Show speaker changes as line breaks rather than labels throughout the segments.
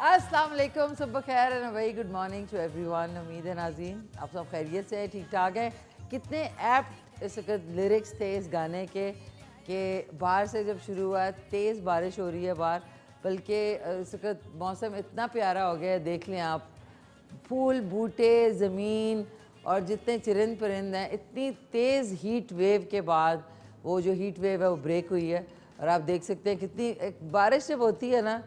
अस्सलाम वालेकुम, सुबह खैर and very good morning to everyone. उम्मीद है नाज़रीन आप सब खैरियत से ठीक ठाक हैं। कितने ऐप्ट इस वक्त लिरिक्स थे इस गाने के बाहर से जब शुरू हुआ, तेज़ बारिश हो रही है बाहर, बल्कि इस वक्त मौसम इतना प्यारा हो गया है। देख लें आप, फूल बूटे ज़मीन और जितने चरिंद परिंद हैं, इतनी तेज़ हीट वेव के बाद वो जो हीट वेव है वो ब्रेक हुई है। और आप देख सकते हैं कितनी बारिश जब होती है ना,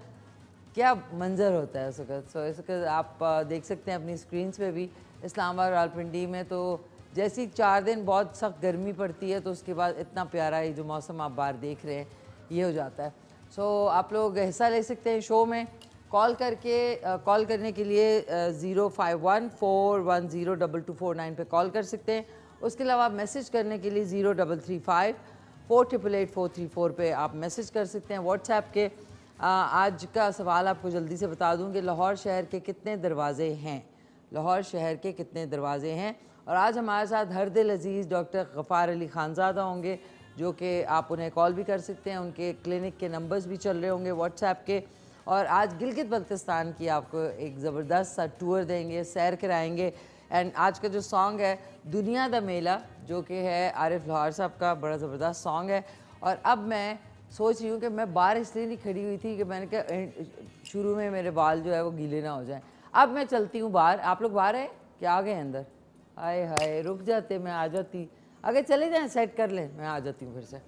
क्या मंज़र होता है इस वक्त। सो इस वक्त आप देख सकते हैं अपनी स्क्रीन्स पे भी इस्लामाबाद रावलपिंडी में, तो जैसी 4 दिन बहुत सख्त गर्मी पड़ती है तो उसके बाद इतना प्यारा ये जो मौसम आप बाहर देख रहे हैं ये हो जाता है। सो आप लोग हिस्सा ले सकते हैं शो में कॉल करके। कॉल करने के लिए 05141022449 पे कॉल कर सकते हैं। उसके अलावा मैसेज करने के लिए 0335488434 पे आप मैसेज कर सकते हैं व्हाट्सएप के। आज का सवाल आपको जल्दी से बता दूं कि लाहौर शहर के कितने दरवाज़े हैं। लाहौर शहर के कितने दरवाज़े हैं। और आज हमारे साथ हर दिल अज़ीज़ डॉक्टर गफ़ार अली खानज़ादा होंगे, जो कि आप उन्हें कॉल भी कर सकते हैं। उनके क्लिनिक के नंबर्स भी चल रहे होंगे व्हाट्सएप के। और आज गिलगित बल्तिस्तान की आपको एक ज़बरदस्त सा टूर देंगे, सैर कराएँगे। एंड आज का जो सॉन्ग है दुनिया दा मेला, जो कि है आरिफ लाहौर साहब का, बड़ा ज़बरदस्त सॉन्ग है। और अब मैं सोच रही हूँ कि मैं बाहर इसलिए नहीं खड़ी हुई थी कि मैंने कहा शुरू में मेरे बाल जो है वो गीले ना हो जाएं। अब मैं चलती हूँ बाहर। आप लोग बाहर हैं क्या? आ गए अंदर? हाय हाय, रुक जाते, मैं आ जाती। अगर चले जाएं सेट कर लें, मैं आ जाती हूँ फिर से।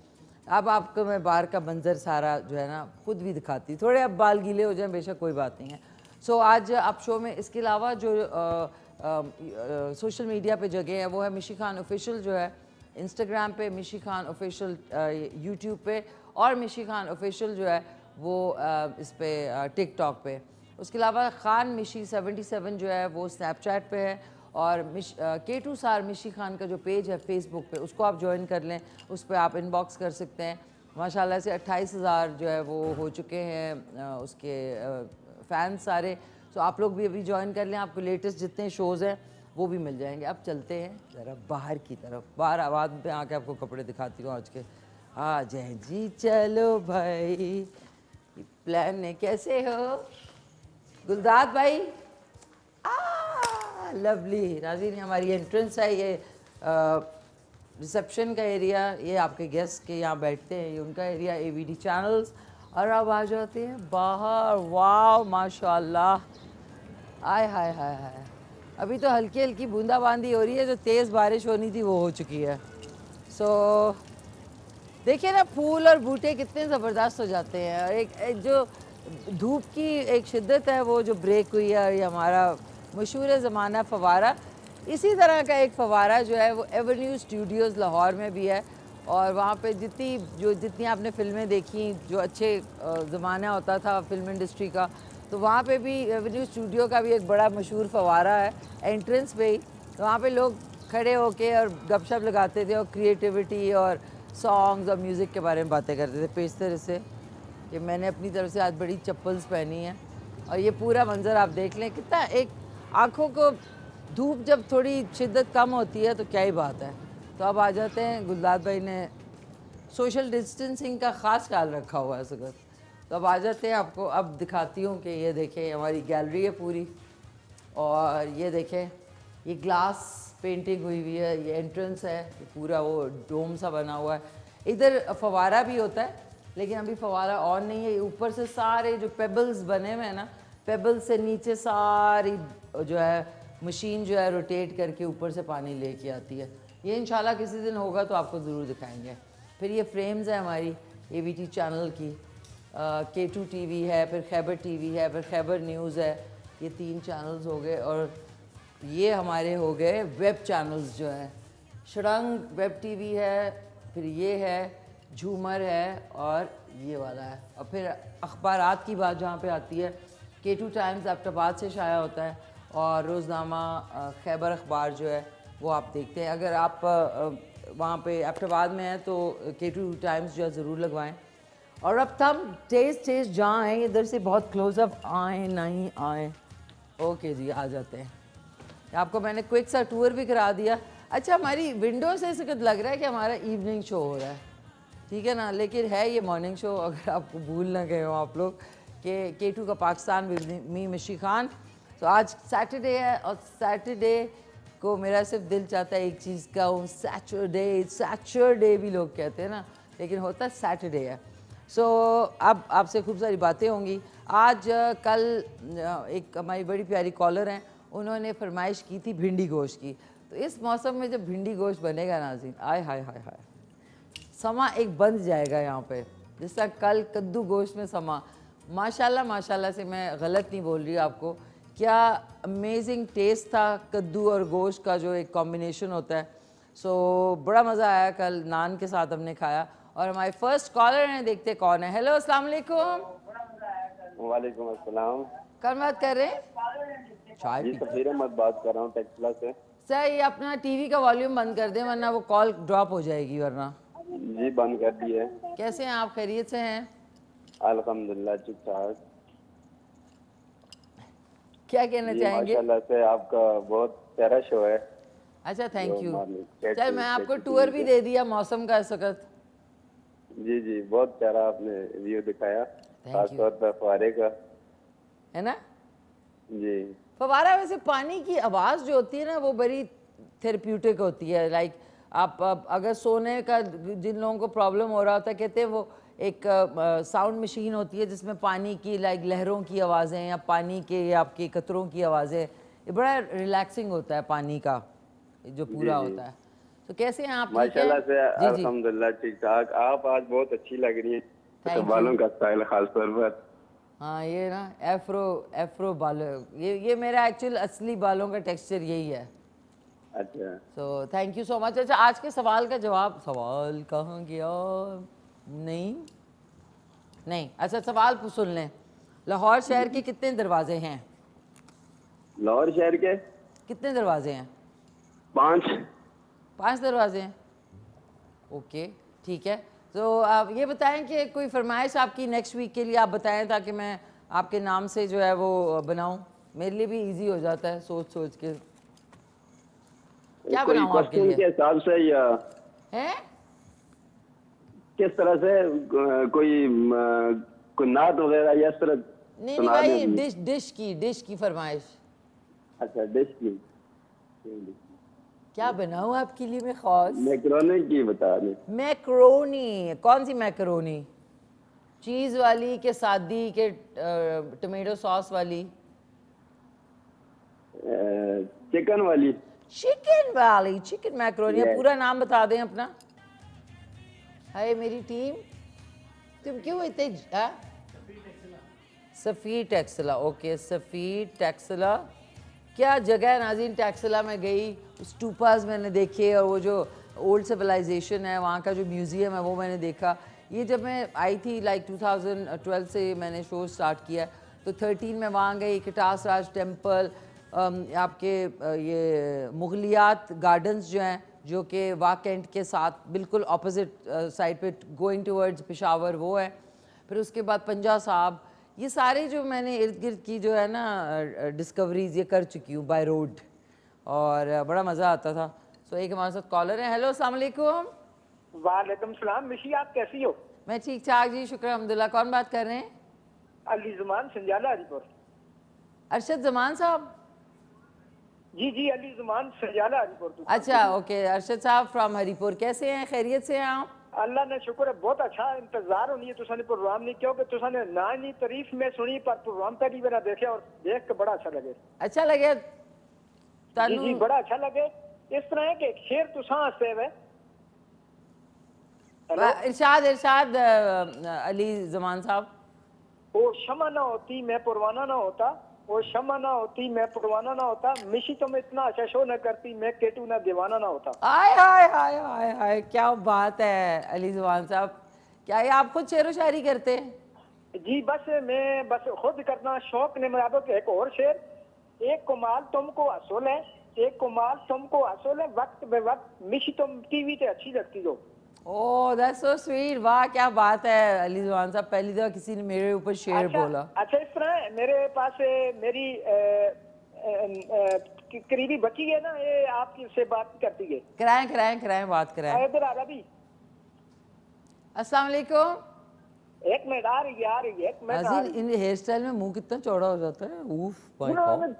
अब आपको मैं बाहर का मंजर सारा जो है ना खुद भी दिखाती। थोड़े अब बाल गीले हो जाएं बेशक कोई बात नहीं है। सो आज आप शो में इसके अलावा जो सोशल मीडिया पे जगह है वो है मिशी खान ऑफिशियल, जो है इंस्टाग्राम पे मिशी खान ऑफिशियल, यूट्यूब पे, और मिशी खान ऑफिशियल जो है वो इस पे टिकटॉक पे। उसके अलावा खान मिशी 77 जो है वो स्नैपचैट पे है। और K2 सार मिशी खान का जो पेज है फेसबुक पे, उसको आप ज्वाइन कर लें। उस पर आप इनबॉक्स कर सकते हैं। माशाल्लाह से 28,000 जो है वो हो चुके हैं उसके फ़ैन्स सारे। तो आप लोग भी अभी ज्वाइन कर लें, आपको लेटेस्ट जितने शोज़ हैं वो भी मिल जाएंगे। अब चलते हैं ज़रा बाहर की तरफ। बाहर आवाज़ में आके आपको कपड़े दिखाती हूँ आज के। आ जाए जी चलो भाई, प्लान ने कैसे हो गुलदाद भाई? लवली नाज़रीन, हमारी एंट्रेंस है ये, रिसेप्शन का एरिया। ये आपके गेस्ट के यहाँ बैठते हैं, ये उनका एरिया, AVD चैनल्स। और अब आ जाते हैं बाहर। वाह माशाल्लाह, आय हाय हाय हाय। अभी तो हल्की हल्की बूंदाबांदी हो रही है, जो तेज़ बारिश होनी थी वो हो चुकी है। सो देखिए ना, फूल और बूटे कितने ज़बरदस्त हो जाते हैं। और एक जो धूप की एक शिद्दत है वो जो ब्रेक हुई है। और ये हमारा मशहूर ज़माना फवारा, इसी तरह का एक फवारा जो है वो एवेन्यू स्टूडियोज़ लाहौर में भी है। और वहाँ पे जितनी आपने फ़िल्में देखी, जो अच्छे ज़माना होता था फिल्म इंडस्ट्री का, तो वहाँ पे भी एवेन्यू स्टूडियो का भी एक बड़ा मशहूर फवारा है एंट्रेंस पे ही। तो वहाँ पे लोग खड़े होके और गपशप लगाते थे और क्रिएटिविटी और सॉन्ग्स और म्यूज़िक के बारे में बातें करते थे पेशतर से। कि मैंने अपनी तरफ से आज बड़ी चप्पल्स पहनी हैं। और ये पूरा मंज़र आप देख लें, कितना एक आँखों को धूप जब थोड़ी शिद्दत कम होती है तो क्या ही बात है। तो अब आ जाते हैं, गुलदाद भाई ने सोशल डिस्टेंसिंग का ख़ास ख्याल रखा हुआ है इस वक्त। तो अब आ जाते हैं, आपको अब दिखाती हूँ कि ये देखें हमारी गैलरी है पूरी। और ये देखें, ये ग्लास पेंटिंग हुई हुई है, ये एंट्रेंस है, ये पूरा वो डोम सा बना हुआ है। इधर फवारा भी होता है लेकिन अभी फवारा ऑन नहीं है। ऊपर से सारे जो पेबल्स बने हुए हैं ना, पेबल्स से नीचे सारी जो है मशीन जो है रोटेट करके ऊपर से पानी लेके आती है। ये इंशाल्लाह किसी दिन होगा तो आपको ज़रूर दिखाएंगे। फिर ये फ्रेम्स है हमारी AVT चैनल की, K2 TV है, फिर खैबर TV है, फिर खैबर न्यूज़ है। ये 3 चैनल्स हो गए। और ये हमारे हो गए वेब चैनल्स जो हैं, शरंग वेब TV है, फिर ये है, झूमर है, और ये वाला है। और फिर अखबारात की बात जहाँ पे आती है, K2 टाइम्स एबटाबाद से शाया होता है। और रोज़नामा खैबर अखबार जो है वो आप देखते हैं। अगर आप वहाँ पे एबटाबाद में हैं तो K2 टाइम्स जो है ज़रूर लगवाएं। और अब हम तेज़ जहाँ हैं, इधर से बहुत क्लोज़अप आए नहीं आए। ओके जी, आ जाते हैं। आपको मैंने क्विक सा टूर भी करा दिया। अच्छा, हमारी विंडो से ऐसे कुछ लग रहा है कि हमारा इवनिंग शो हो रहा है, ठीक है ना, लेकिन है ये मॉर्निंग शो। अगर आपको भूल ना गए हो आप लोग कि K2 का पाकिस्तान विद मी मिशी खान। तो आज सैटरडे है और सैटरडे को मेरा सिर्फ दिल चाहता है एक चीज़ का हूँ, सैटरडे भी लोग कहते हैं ना, लेकिन होता सैटरडे है। सो अब आपसे खूब सारी बातें होंगी। आज कल एक हमारी बड़ी प्यारी कॉलर हैं, उन्होंने फरमाइश की थी भिंडी गोश्त की। तो इस मौसम में जब भिंडी गोश्त बनेगा नाज़रीन, आय हाय हाय हाय, समा एक बंध जाएगा यहाँ पे, जिस तरह कल कद्दू गोश्त में समा। माशाल्लाह माशाल्लाह से मैं गलत नहीं बोल रही आपको, क्या अमेजिंग टेस्ट था कद्दू और गोश्त का जो एक कॉम्बिनेशन होता है। सो बड़ा मज़ा आया, कल नान के साथ हमने खाया। और हमारे फर्स्ट कॉलर हैं, देखते कौन है। हेलो अस्सलाम वालेकुम।
वालेकुम अस्सलाम।
कौन बात कर रहे हैं? चाय
जी सफीर अहमद बात कर रहा हूँ टेक्सला से।
सर ये अपना टीवी का वॉल्यूम बंद कर दें वरना वो कॉल ड्रॉप हो जाएगी वरना।
जी बंद कर दिए।
कैसे हैं आप, खैरियत से हैं?
अल्हम्दुलिल्लाह ठीक ठाक।
क्या कहना चाहेंगे?
माशाल्लाह से आपका बहुत प्यारा शो है।
अच्छा थैंक यू।
चल
चल मैं आपको टूर भी दे दिया मौसम का इस वक्त।
जी जी बहुत प्यारा आपने व्यू दिखाया, खासतौर पर फुहारे का,
है ना?
जी
फवारा वैसे पानी की आवाज़ जो होती है ना वो बड़ी थेरेप्यूटिक होती है। लाइक आप अगर सोने का जिन लोगों को प्रॉब्लम हो रहा होता है, कहते हैं वो एक साउंड मशीन होती है जिसमें पानी की लाइक लहरों की आवाज़ें या पानी के या आपके कतरों की आवाज़ें, ये बड़ा रिलैक्सिंग होता है पानी का जो पूरा होता है। तो कैसे हैं आप?
माशाल्लाह से
जी जी
अल्हम्दुलिल्लाह ठीक ठाक। आप आज बहुत अच्छी लग रही हैं,
थैंक
बालों
यू।
का स्टाइल खासतौर पर।
हाँ ये ना एफ्रो बालों, ये मेरा एक्चुअल असली बालों का टेक्सचर यही है।
अच्छा
so thank you so much. अच्छा आज के सवाल का जवाब, सवाल कहाँ गया? नहीं अच्छा सवाल सुन लें। लाहौर शहर के कितने दरवाजे हैं?
लाहौर शहर के
कितने दरवाजे हैं?
5
दरवाजे हैं। ओके ठीक है। तो आप ये बताएं कि कोई फरमाइश आपकी नेक्स्ट वीक के लिए आप बताएं ताकि मैं आपके नाम से जो है वो बनाऊं, मेरे लिए भी इजी हो जाता है सोच सोच के। क्या बनाऊं आपके लिए?
के हिसाब से या
हैं?
किस तरह से कोई नात वगैरह या इस तरह
नहीं भाई, डिश की फरमाइश।
अच्छा डिश की
क्या बनाऊं आपके लिए मैं खास?
मैकरोनी की बता दें।
मैकरोनी? कौन सी मैकरोनी? चीज़ वाली के सादी के टमेटो सॉस वाली?
चिकन वाली।
Chicken macaroni. पूरा नाम बता दें अपना। हाय मेरी टीम, तुम क्यों इतने सफ़ी टेक्सला। ओके सफ़ी टेक्सला, क्या जगह है नाज़रीन। टेक्सला में गई, स्टूपास मैंने देखे और वो जो ओल्ड सिविलाइजेशन है वहाँ का जो म्यूज़ियम है वो मैंने देखा। ये जब मैं आई थी लाइक 2012 से मैंने शो स्टार्ट किया, तो 13 में वहाँ गई। कटास राज टेम्पल, आपके ये मुगलियात गार्डन्स जो हैं जो कि वाकेंट के साथ बिल्कुल ऑपोजिट साइड पे गोइंग टूवर्ड्स पेशावर, वो है। फिर उसके बाद पंजा साहब, ये सारे जो मैंने इर्द गिर्द की जो है ना डिस्कवरीज ये कर चुकी हूँ बाय रोड, और बड़ा मज़ा आता था। सो एक हमारे साथ कॉलर है। हेलो अस्सलाम वालेकुम।
वालेकुम सलाम। मिशी आप कैसी हो?
मैं ठीक ठाक जी, शुक्र अल्हम्दुलिल्लाह। कौन बात कर रहे हैं?
अली जुमान संजाला हरीपुर।
अरशद जमान साहब?
जी जी अली जुमान संजाला हरीपुर।
अच्छा ओके, अरशद साहब फ्रॉम हरीपुर। कैसे हैं, खैरियत से हैं आप?
अल्लाह ने शुक्र है, बहुत अच्छा इंतजार होनी है तुसाने प्रोग्राम नहीं, क्योंकि तुसाने ना नहीं तारीफ में सुनी पर प्रोग्राम पहली बार देखे और देख के बड़ा अच्छा लगे।
अच्छा लगे?
जी जी बड़ा अच्छा लगे। इस तरह है कि शेर तुसा हंसते हुए।
इरशाद अली जमान साहब।
वो शमा ना होती मैं परवाना ना होता, वो शमा ना होती मैं परवाना ना होता, मिशी तुम इतना अच्छा शो न करती मैं केटू ना दीवाना ना होता।
आय हाय हाय हाय हाय, क्या बात है अली जुबान साहब। क्या ये आप खुद शेर व शायरी करते हैं?
जी बस मैं बस खुद करना शौक ने मुताबिक। एक और शेर, एक कुमाल तुमको असूल है, एक कुमाल तुमको असूल है, वक्त बे वक्त मिशी तुम टीवी पे अच्छी लगती हो।
Oh that's so sweet. वाह क्या बात है अली जुबान साहब, पहली दफा किसी ने मेरे ऊपर शेर बोला।
अच्छा इस तरह मेरे पास मेरी करीबी बच्ची है ना, ये आपकी से बात करती है।
कराएं बात कराएं।
इधर आ रहा भी।
अस्सलाम वालेकुम।
एक मिनट आ रही है एक मिनट आ
नाज़रीन, इन हेयर स्टाइल में मुंह कितना चौड़ा हो जाता है, उफ माय गॉड।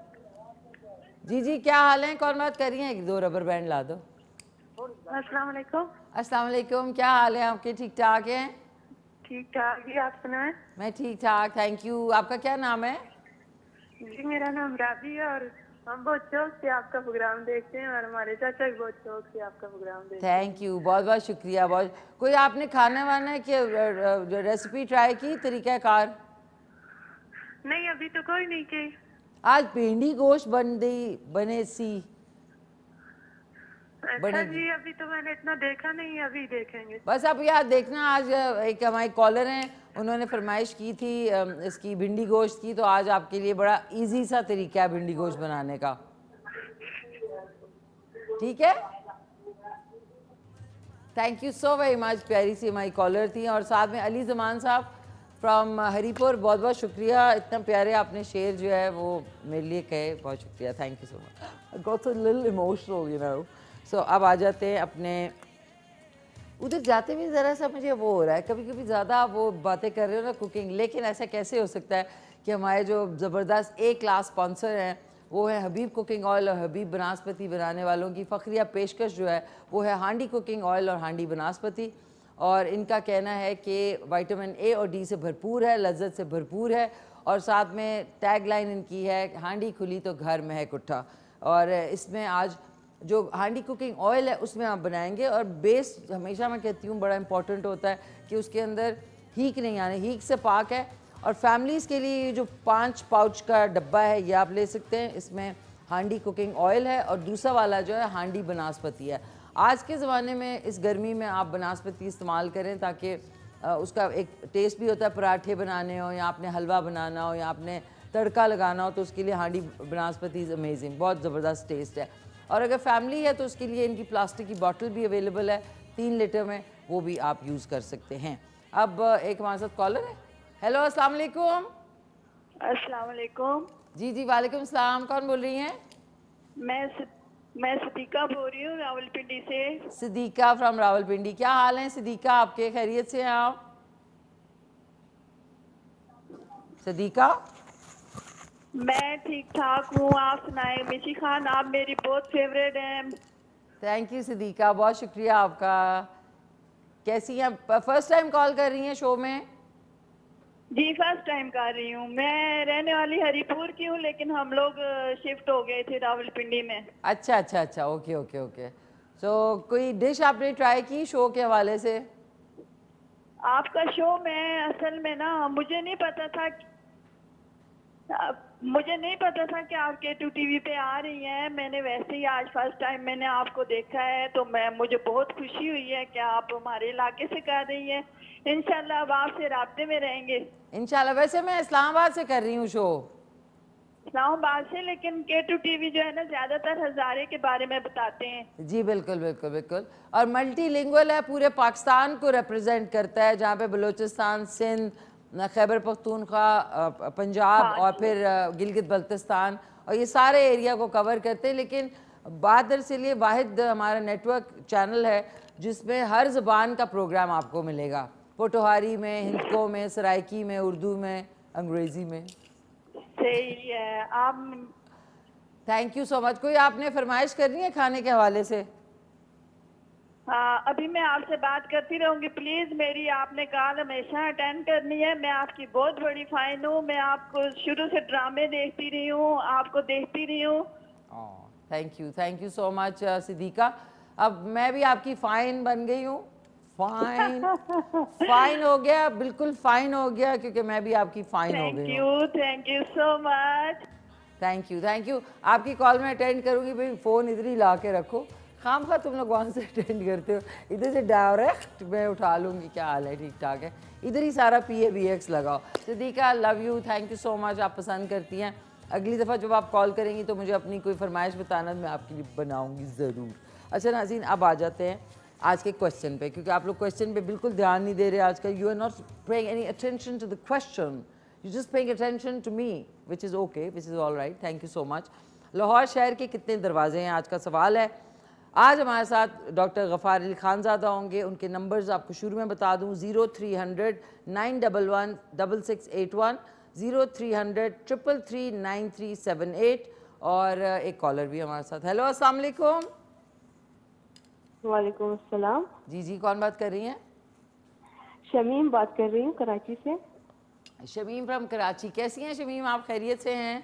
जी जी, क्या हाल है, कौन बात कर रही हैं? 2 रबर बैंड ला दो।
अस्सलाम वालेकुम।
अस्सलाम वालेकुम, क्या हाल है आपके? ठीक ठाक हैं?
ठीक ठाक जी, आप सुनाएं?
मैं ठीक ठाक, थैंक यू। आपका क्या नाम है?
जी मेरा नाम राबी है और हम बहुत शौक से आपका प्रोग्राम देखते हैं और हमारे चाचा भी बहुत शौक से आपका प्रोग्राम देखते हैं।
थैंक यू, बहुत बहुत शुक्रिया। बहुत कोई आपने खाना वाना की रेसिपी ट्राई की, तरीक़ाकार?
नहीं अभी तो कोई नहीं की।
आज भिंडी गोश्त बने सी
अच्छा
बनेगी।
जी, अभी तो मैंने इतना देखा नहीं, अभी देखेंगे।
बस अब यार देखना, आज एक हमारे कॉलर हैं, उन्होंने फरमाइश की थी इसकी भिंडी गोश्त की, तो आज आपके लिए बड़ा इजी सा तरीका है भिंडी गोश्त बनाने का। ठीक है, thank you so very much. प्यारी सी हमारी कॉलर थी और साथ में अली जमान साहब फ्रॉम हरीपुर, बहुत बहुत शुक्रिया, इतना प्यारे आपने शेर जो है वो मेरे लिए कहे, बहुत शुक्रिया, thank you so much. I got a little emotional you know. So अब आ जाते हैं अपने उधर जाते भी ज़रा सा मुझे वो हो रहा है, कभी कभी ज़्यादा वो बातें कर रहे हो ना कुकिंग, लेकिन ऐसा कैसे हो सकता है कि हमारे जो ज़बरदस्त ए क्लास स्पॉन्सर हैं वो है हबीब कुकिंग ऑयल और हबीब बनास्पति बनाने वालों की फ़खरिया पेशकश जो है वो है हांडी कुकिंग ऑयल और हांडी बनास्पति। और इनका कहना है कि विटामिन ए और डी से भरपूर है, लज्जत से भरपूर है, और साथ में टैग लाइन इनकी है हांडी खुली तो घर में है कुट्ठा। और इसमें आज जो हांडी कुकिंग ऑयल है उसमें आप बनाएंगे, और बेस हमेशा मैं कहती हूँ बड़ा इंपॉर्टेंट होता है कि उसके अंदर हीक नहीं आने, हीक से पाक है। और फैमिलीज़ के लिए ये जो 5 पाउच का डब्बा है ये आप ले सकते हैं, इसमें हांडी कुकिंग ऑयल है और दूसरा वाला जो है हांडी बनास्पति है। आज के ज़माने में इस गर्मी में आप बनास्पति इस्तेमाल करें ताकि उसका एक टेस्ट भी होता है, पराठे बनाने हो या आपने हलवा बनाना हो या आपने तड़का लगाना हो तो उसके लिए हांडी बनास्पति इज़ अमेजिंग, बहुत ज़बरदस्त टेस्ट है। और अगर फैमिली है तो उसके लिए इनकी प्लास्टिक की बॉटल भी अवेलेबल है 3 लीटर में, वो भी आप यूज़ कर सकते हैं। अब एक हमारे साथ कॉलर है। हेलो, अस्सलाम वालेकुम।
अस्सलाम वालेकुम।
जी जी, वालेकुम सलाम, कौन बोल रही हैं?
मैं सदीका बोल रही हूँ रावलपिंडी से।
सिद्दीका फ्रॉम रावलपिंडी, क्या हाल है सिद्दीका आपके? खैरियत से हैं आप सिद्दीका?
मैं ठीक ठाक हूँ, आप सुनाए? मिशी खान आप मेरी बहुत फेवरेट हैं।
थैंक यू सिद्दीका, बहुत शुक्रिया आपका। कैसी हैं? फर्स्ट टाइम कॉल कर रही हैं शो में?
जी फर्स्ट टाइम कर रही हूँ। मैं रहने वाली हरीपुर की हूँ लेकिन हम लोग शिफ्ट हो गए थे रावलपिंडी में।
अच्छा अच्छा अच्छा, ओके ओके ओके। सो कोई डिश आपने ट्राई की शो के हवाले से?
आपका शो में असल में ना मुझे नहीं पता था कि आप K2 टीवी पे आ रही हैं। मैंने वैसे ही आज फर्स्ट टाइम मैंने आपको देखा है तो मुझे बहुत खुशी हुई है कि आप हमारे इलाके से कर रही हैं। इंशाल्लाह अब आपसे राब्ते में रहेंगे
इंशाल्लाह। वैसे मैं इस्लामाबाद से कर रही हूँ शो,
इस्लामाबाद से, लेकिन K2 टीवी जो है ना ज्यादातर हजारे के बारे में बताते हैं।
जी बिल्कुल बिल्कुल बिल्कुल, और मल्टीलिंगुअल है, पूरे पाकिस्तान को रिप्रेजेंट करता है, जहाँ पे बलूचिस्तान, सिंध, खैबर पख्तूनख्वा, पंजाब और फिर गिलगित बल्तिस्तान और ये सारे एरिया को कवर करते हैं। लेकिन बात दरअसल ये वाहिद हमारा नेटवर्क चैनल है जिसमें हर ज़बान का प्रोग्राम आपको मिलेगा, पोटोहारी में, हिंदको में, सराइकी में, उर्दू में, अंग्रेज़ी में।
सही है आप।
Thank you so much. कोई आपने फरमाइश करनी है खाने के हवाले से?
हाँ अभी मैं आपसे बात करती रहूंगी, प्लीज मेरी आपने कॉल हमेशा अटेंड करनी है। मैं आपकी बहुत बड़ी फैन हूँ, मैं आपको शुरू से ड्रामे देखती रही हूँ, आपको देखती रही हूँ।
Thank you so much Siddiqa. अब मैं भी आपकी फाइन बन गई हूँ, फाइन हो गया, बिल्कुल फाइन हो गया, क्योंकि मैं भी आपकी फाइन हो गई हूँ।
Thank you so much.
Thank you. आपकी कॉल में अटेंड करूँगी, भाई फ़ोन इधर ही ला के रखो, खाम खा तुम लोग वहाँ से अटेंड करते हो, इधर से डायरेक्ट मैं उठा लूँगी। क्या हाल है? ठीक ठाक है? इधर ही सारा PABX लगाओ। Siddiqa love you, thank you so much, आप पसंद करती हैं। अगली दफ़ा जब आप कॉल करेंगी तो मुझे अपनी कोई फरमाइश बताना, मैं आपके लिए बनाऊँगी ज़रूर। अच्छा नाज़रीन, अब आ जाते हैं आज के क्वेश्चन पे, क्योंकि आप लोग क्वेश्चन पे बिल्कुल ध्यान नहीं दे रहे आजकल। You are not paying any attention to the question, you just paying attention to me, which is okay, which is all right. Thank you so much. Lahore शहर के कितने दरवाजे हैं, आज का सवाल है। आज हमारे साथ डॉक्टर गफ़ार अली खानज़ादा होंगे। उनके नंबर्स आपको शुरू में बता दूं, 0300 911 6681, 0300 333 9378। और एक कॉलर भी हमारे साथ। हेलो, अस्सलाम वालेकुम।
वालेकुम अस्सलाम।
जी जी, कौन बात कर रही हैं?
शमीम बात कर रही हूँ कराची से।
शमीम फ्रॉम कराची। कैसी हैं शमीम, आप खैरियत से हैं?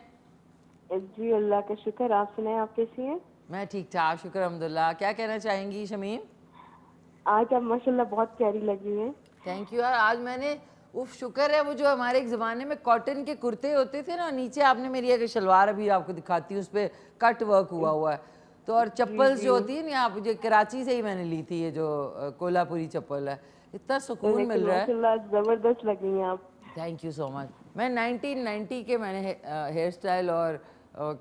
जी अल्लाह का शुक्र, आप सुनाएं, आप कैसी हैं?
मैं ठीक ठाक, शुक्र अल्हम्दुलिल्लाह। क्या कहना चाहेंगी शमीम?
आज आप माशाल्लाह बहुत प्यारी लगी हैं।
थैंक यू यार। आज मैंने उफ, शुक्र है, वो जो हमारे एक ज़माने में कॉटन के कुर्ते होते थे ना, नीचे आपने मेरी एक शलवार अभी आपको दिखाती हूँ, उस पर कट वर्क हुआ हुआ है। तो और चप्पल्स जो होती है ना, आप जो कराची से ही मैंने ली थी, ये जो कोल्हापुरी चप्पल है, इतना सुकून मिल रहा है।
माशाल्लाह जबरदस्त लगी हैं आप।
Thank you so much. मैं 1990 के मैंने हेयर स्टाइल और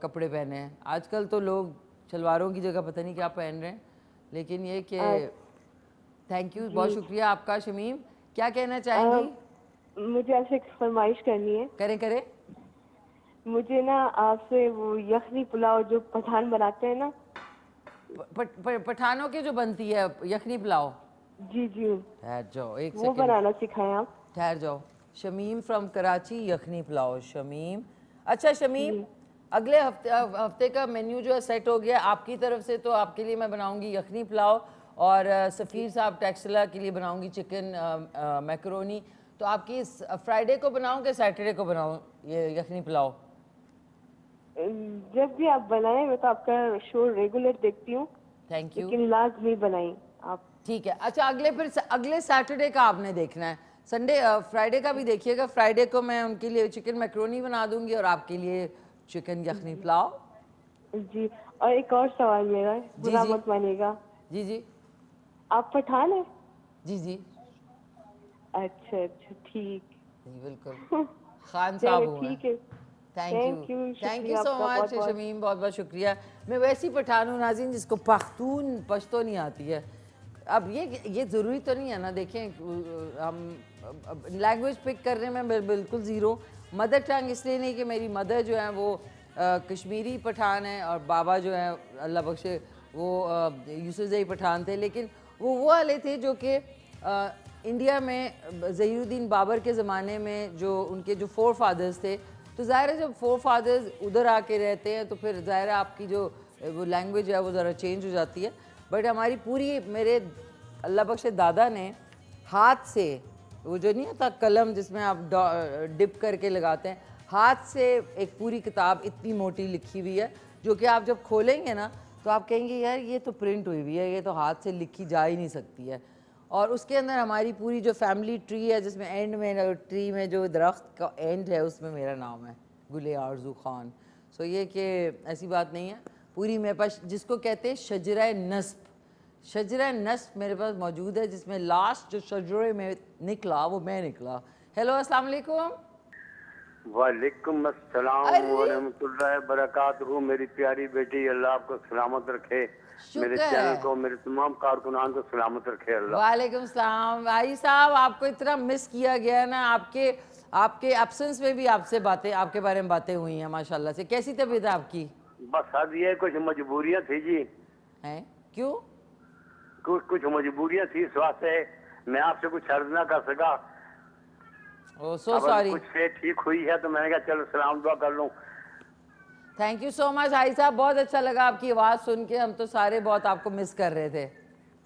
कपड़े पहने हैं। आजकल तो लोग शलवारों की जगह पता नहीं क्या पहन रहे हैं, लेकिन ये कि थैंक यू, बहुत शुक्रिया आपका शमीम। क्या कहना चाहेंगी?
मुझे आपसे एक फरमाइश करनी है।
करें करें।
मुझे ना आपसे वो यखनी पुलाव जो पठान बनाते हैं ना,
पठानों के जो बनती है यखनी पुलाव।
जी जी,
ठहर जाओ एक
वो
सेकंड,
बनाना सिखाएं आप।
ठहर जाओ। शमीम फ्रॉम कराची, यखनी पुलाव। शमीम, अच्छा शमीम, अगले हफ्ते का मेन्यू जो है सेट हो गया आपकी तरफ से। तो आपके लिए मैं बनाऊंगी यखनी पुलाव, और सफ़ीर साहब टेक्सला के लिए बनाऊंगी चिकन मैकरोनी। तो आपकी फ्राइडे को बनाऊं कि सैटरडे को बनाऊं ये यखनी पुलाव?
जब भी आप बनाएं, मैं तो आपका शो रेगुलर देखती हूँ,
थैंक यू।
लेकिन लाजमी बनाएं आप।
ठीक है। अच्छा, अगले सैटरडे का आपने देखना है। संडे फ्राइडे का भी देखिएगा। फ्राइडे को मैं उनके लिए चिकन मैकरोनी बना दूंगी और आपके लिए चिकन यखनी पुलाव।
जी, और एक और सवाल मेरा, बुरा
जी।
मत मानिएगा।
जी जी
आप पठान हैं?
जी जी
अच्छा अच्छा, ठीक।
जी बिल्कुल, खान साहब हूँ मैं।
ठीक है।
थैंक यू
शुक्रिया
सो
आपका
मच
बहुत-बहुत।
शमीम, बहुत बहुत शुक्रिया। मैं वैसी पठान हूँ नाज़रीन जिसको पश्तो नहीं आती है। अब ये ज़रूरी तो नहीं है ना। देखें, हम लैंग्वेज पिक करने में बिल्कुल ज़ीरो। मदर टंग इसलिए नहीं कि मेरी मदर जो है वो कश्मीरी पठान है और बाबा जो है अल्लाह बख्शे वो यूसुफ़ज़ई पठान थे, लेकिन वो वाले थे जो कि इंडिया में ज़हीरुद्दीन बाबर के ज़माने में जो उनके जो फोर फादर्स थे, तो ज़ाहिर है जब फोर फादर्स उधर आके रहते हैं तो फिर ज़ाहिर है आपकी जो वो लैंग्वेज है वो ज़रा चेंज हो जाती है। बट हमारी पूरी, मेरे अल्लाह बख्शे दादा ने हाथ से, वो जो नहीं होता कलम जिसमें आप डिप करके लगाते हैं, हाथ से एक पूरी किताब इतनी मोटी लिखी हुई है, जो कि आप जब खोलेंगे ना तो आप कहेंगे यार ये तो प्रिंट हुई हुई है, ये तो हाथ से लिखी जा ही नहीं सकती है। और उसके अंदर हमारी पूरी जो फैमिली ट्री है, जिसमें एंड में ट्री में जो दरख्त का एंड है उसमें मेरा नाम है, गुले आरजू खान। सो ये कि ऐसी बात नहीं है, पूरी मेरे पास जिसको कहते हैं शजरा नस्ब, शजरा नस्ब मेरे पास मौजूद है, जिसमें लास्ट जो शजरे में निकला वो मैं निकला। हेलो, अस्सलाम वालेकुम।
वालेकुम अस्सलाम वरहमतुल्लाहि बरकातहू। मेरी प्यारी बेटी, अल्लाह आपको सलामत रखे, मेरे चैनल को, मेरे तमाम कारकुनान को सलामत रखे अल्लाह।
वालेकुम सलाम। भाई साहब, आपको इतना मिस किया गया है ना, आपके एब्सेंस में भी आपसे बातें, आपके बारे में बातें हुई हैं माशाल्लाह से। कैसी तबीयत है आपकी?
बस आज ये कुछ मजबूरियां थी जी।
हैं? क्यों?
कुछ मजबूरियां थी, इस वास्ते मैं आपसे कुछ अर्ज ना कर सका।
ओह सो सॉरी।
कुछ से ठीक हुई है तो मैंने कहा चलो सलाम दुआ कर लूं।
थैंक यू सो मच भाई साहब, बहुत अच्छा लगा आपकी आवाज़ सुन के। हम तो सारे बहुत आपको मिस कर रहे थे।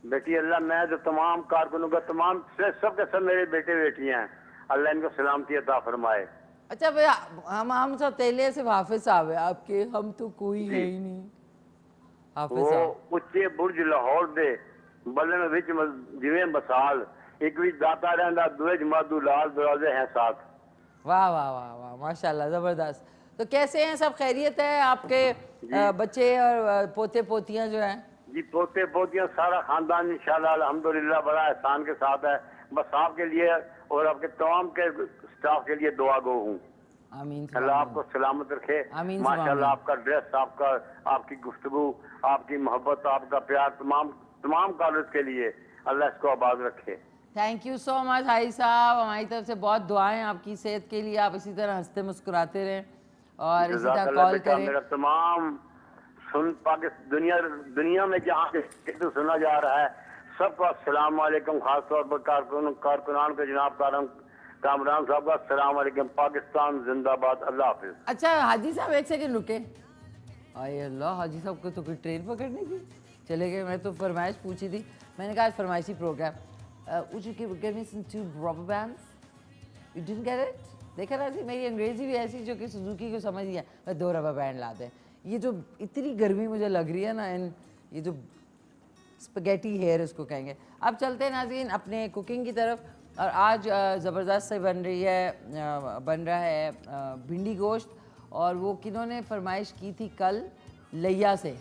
बेटी अल्लाह, मैं जो तमाम कारकुनों का तमाम सब के सब मेरे बेटे बेटियां हैं, अल्लाह इनको सलामती अता फरमाए।
अच्छा भैया, हम सब तेले से हाफिज साहब है आपके, हम तो कोई है ही नहीं। हाफिज
वो
साहब
उच्चे बुर्ज लाहौर दे बलन विच जिवें मसाल, एक भी दाता रहंदा दुए जमादू लाल दरवाजे हैं साथ।
वाह वाह वाह वाह, माशाल्लाह, ज़बरदस्त। तो कैसे हैं सब? खैरियत है? आपके बच्चे और पोते पोतियां जो हैं?
जी पोते पोतियां सारा खानदान इंशाल्लाह अल्हम्दुलिल्लाह बड़ा एहसान के साथ है। बस आपके लिए और आपके तमाम के स्टाफ के लिए दुआ गो हूँ।
आमीन।
अल्लाह आपको सलामत रखे।
आमीन।
माशाल्लाह आपका ड्रेस, आपकी गुफ्तगू, आपकी मोहब्बत, आपका प्यार तमाम कॉलेज के लिए अल्लाह इसको आबाद रखे।
थैंक यू सो मच भाई साहब, हमारी तरफ से बहुत दुआएं आपकी सेहत के लिए। आप इसी तरह हंसते मुस्कुराते रहें और इसी तरह कॉल करें।
मेरा तमाम दुनिया में जहाँ से तो सुना जा रहा है, सबको अस्सलाम वालेकुम। खास तौर पर कारकुनान के जनाब कामरान साहब का अस्सलाम वालेकुम। पाकिस्तान जिंदाबाद। अल्लाह हाफिज।
अच्छा हाजी साहब एक सेकंड रुके। आए अल्लाह, हाजी साहब को तो कोई ट्रेन पकड़ने की चले गए। मैं तो फरमाइश पूछी थी, मैंने कहा आज फरमाइशी programme. Would you give me some two rubber bands? You didn't get it? देखा ना जी, मेरी अंग्रेजी भी ऐसी जो कि सुजुकी को समझ लिया। मैं 2 रबर बैंड लाते हैं। ये जो इतनी गर्मी मुझे लग रही है ना, इन ये जो स्पगेटी हेयर इसको कहेंगे। अब चलते हैं नाज़रीन अपने कुकिंग की तरफ। और आज ज़बरदस्त से बन रहा है भिंडी गोश्त। और वो किन्होंने फरमाइश की थी कल, लैया से,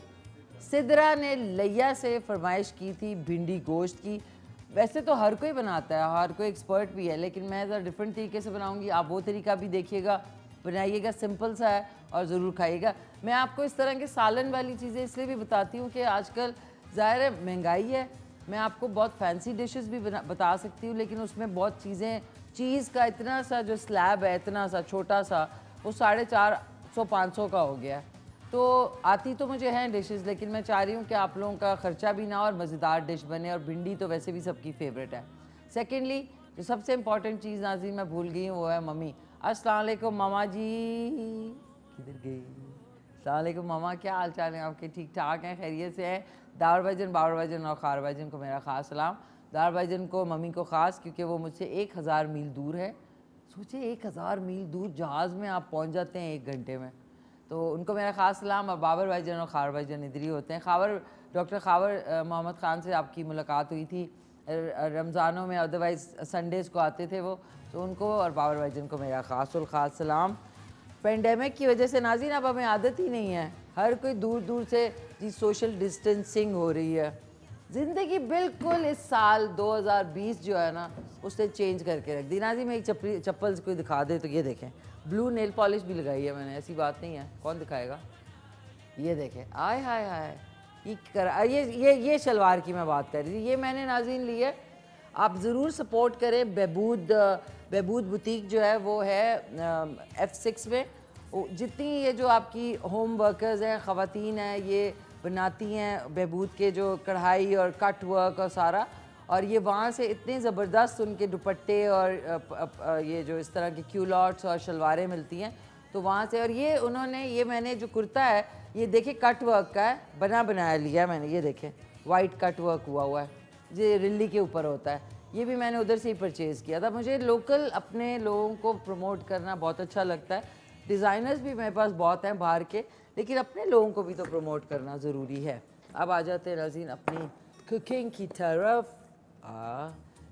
सिदरा ने लैया से फरमाइश की थी भिंडी गोश्त की। वैसे तो हर कोई बनाता है, हर कोई एक्सपर्ट भी है, लेकिन मैं ज़रा डिफरेंट तरीके से बनाऊंगी। आप वो तरीका भी देखिएगा, बनाइएगा, सिंपल सा है और ज़रूर खाइएगा। मैं आपको इस तरह के सालन वाली चीज़ें इसलिए भी बताती हूँ कि आजकल ज़ाहिर है महंगाई है। मैं आपको बहुत फैंसी डिशेस भी बता सकती हूँ, लेकिन उसमें बहुत चीज़ें, चीज़ का इतना सा जो स्लैब है, इतना सा छोटा सा, वो 450-500 का हो गया है। तो आती तो मुझे हैं डिशेस, लेकिन मैं चाह रही हूँ कि आप लोगों का ख़र्चा भी ना और मज़ेदार डिश बने। और भिंडी तो वैसे भी सबकी फेवरेट है। सेकेंडली जो सबसे इम्पॉर्टेंट चीज़ नाज़रीन मैं भूल गई हूँ, वो है मम्मी। अस्सलाम वालेकुम मामा जी, किधर गई? अस्सलाम वालेकुम मामा, क्या हाल चाल है आपके? ठीक ठाक हैं, खैरियत से हैं? दावर भाईजन, बाबर भाईजन और खार भाईजन को मेरा ख़ास सलाम। दावर भाईजन को, मम्मी को ख़ास, क्योंकि वो मुझसे 1000 मील दूर है। सोचिए 1000 मील दूर जहाज़ में आप पहुँच जाते हैं 1 घंटे में, तो उनको मेरा ख़ास सलाम। और बाबर भाईजन और खार भाईजन इधर ही होते हैं। डॉक्टर खावर मोहम्मद ख़ान से आपकी मुलाकात हुई थी रमज़ानों में, अदरवाइज़ संडेज़ को आते थे वो, तो उनको और बाबर भाईजन को मेरा ख़ास सलाम। पेंडेमिक की वजह से नाज़रीन अब हमें आदत ही नहीं है, हर कोई दूर दूर से जी सोशल डिस्टेंसिंग हो रही है। ज़िंदगी बिल्कुल इस साल 2020 जो है ना, उसने चेंज करके रख दी। नाज़रीन मैं एक चप्पल कोई दिखा दे तो ये देखें, ब्लू नेल पॉलिश भी लगाई है मैंने, ऐसी बात नहीं है, कौन दिखाएगा? ये देखें, आय हाय हाय, ये शलवार की मैं बात कर रही थी, ये मैंने नाज़रीन ली है। आप ज़रूर सपोर्ट करें। बहबूद बुटीक जो है वो है F6 में। जितनी ये जो आपकी होम वर्कर्स हैं, ख़वातीन हैं, ये बनाती हैं बहबूद के जो कढ़ाई और कट वर्क और सारा, और ये वहाँ से इतने ज़बरदस्त उनके दुपट्टे और ये जो इस तरह के क्यूलॉट्स और शलवारें मिलती हैं, तो वहाँ से। और ये उन्होंने, ये मैंने जो कुर्ता है, ये देखें कट वर्क का है, बनाया लिया मैंने, ये देखें वाइट कट वर्क हुआ है, ये रिल्ली के ऊपर होता है। ये भी मैंने उधर से ही परचेज़ किया था। मुझे लोकल अपने लोगों को प्रमोट करना बहुत अच्छा लगता है। डिज़ाइनर्स भी मेरे पास बहुत हैं बाहर के, लेकिन अपने लोगों को भी तो प्रमोट करना ज़रूरी है। अब आ जाते हैं नाज़रीन अपनी कुकिंग की तरफ।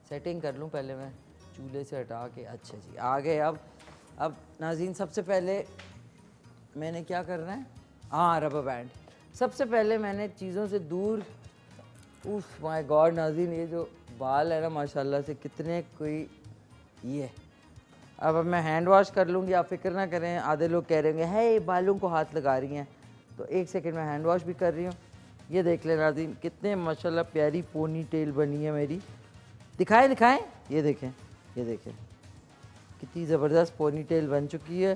सेटिंग कर लूँ पहले मैं चूल्हे से हटा के। अच्छा जी, आ गए। अब नाज़रीन सबसे पहले मैंने क्या करना है, रबर बैंड। सबसे पहले मैंने चीज़ों से दूर, उफ माय गॉड नाज़रीन, ये जो बाल है ना माशाल्लाह से कितने कोई ये। अब मैं हैंड वॉश कर लूँगी, आप फिक्र ना करें। आधे लोग कह रहे हैं ये बालों को हाथ लगा रही हैं, तो 1 सेकंड में हैंड वॉश भी कर रही हूँ। ये देख लें नाज़रीन, कितने माशाल्लाह प्यारी पोनी टेल बनी है मेरी। दिखाएं ये देखें कितनी ज़बरदस्त पोनी टेल बन चुकी है,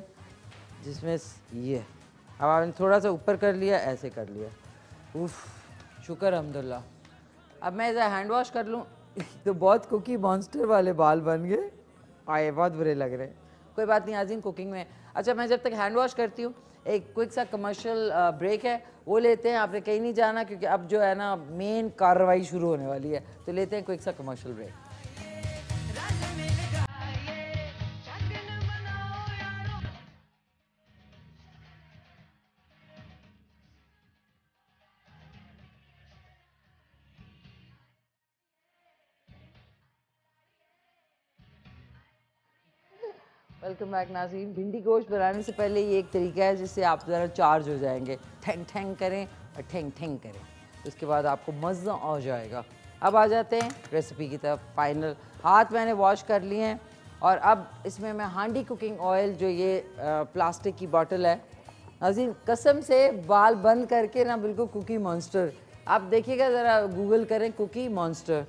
जिसमें ये अब आपने थोड़ा सा ऊपर कर लिया, ऐसे कर लिया। उफ, शुक्र अल्हम्दुलिल्लाह। अब मैं इसे हैंड वॉश कर लूँ तो बहुत कुकी मॉन्स्टर वाले बाल बन गए, बहुत बुरे लग रहे हैं। कोई बात नहीं नाज़रीन, कुकिंग में। अच्छा, मैं जब तक हैंड वॉश करती हूँ, एक क्विक सा कमर्शियल ब्रेक है, वो लेते हैं। आपने कहीं नहीं जाना, क्योंकि अब जो है ना मेन कार्रवाई शुरू होने वाली है, तो लेते हैं क्विक सा कमर्शियल ब्रेक। वेलकम बैक नाज़रीन। भिंडी गोश्त बनाने से पहले ये एक तरीका है जिससे आप ज़रा चार्ज हो जाएंगे। ठेंग करें और ठेंग करें, उसके बाद आपको मज़ा आ जाएगा। अब आ जाते हैं रेसिपी की तरफ। फाइनल हाथ मैंने वॉश कर लिए हैं, और अब इसमें मैं हांडी कुकिंग ऑयल, जो ये प्लास्टिक की बॉटल है नाज़रीन, कसम से बाल बंद करके ना बिल्कुल कुकी मॉन्स्टर। आप देखिएगा, ज़रा गूगल करें कुकी मॉन्स्टर।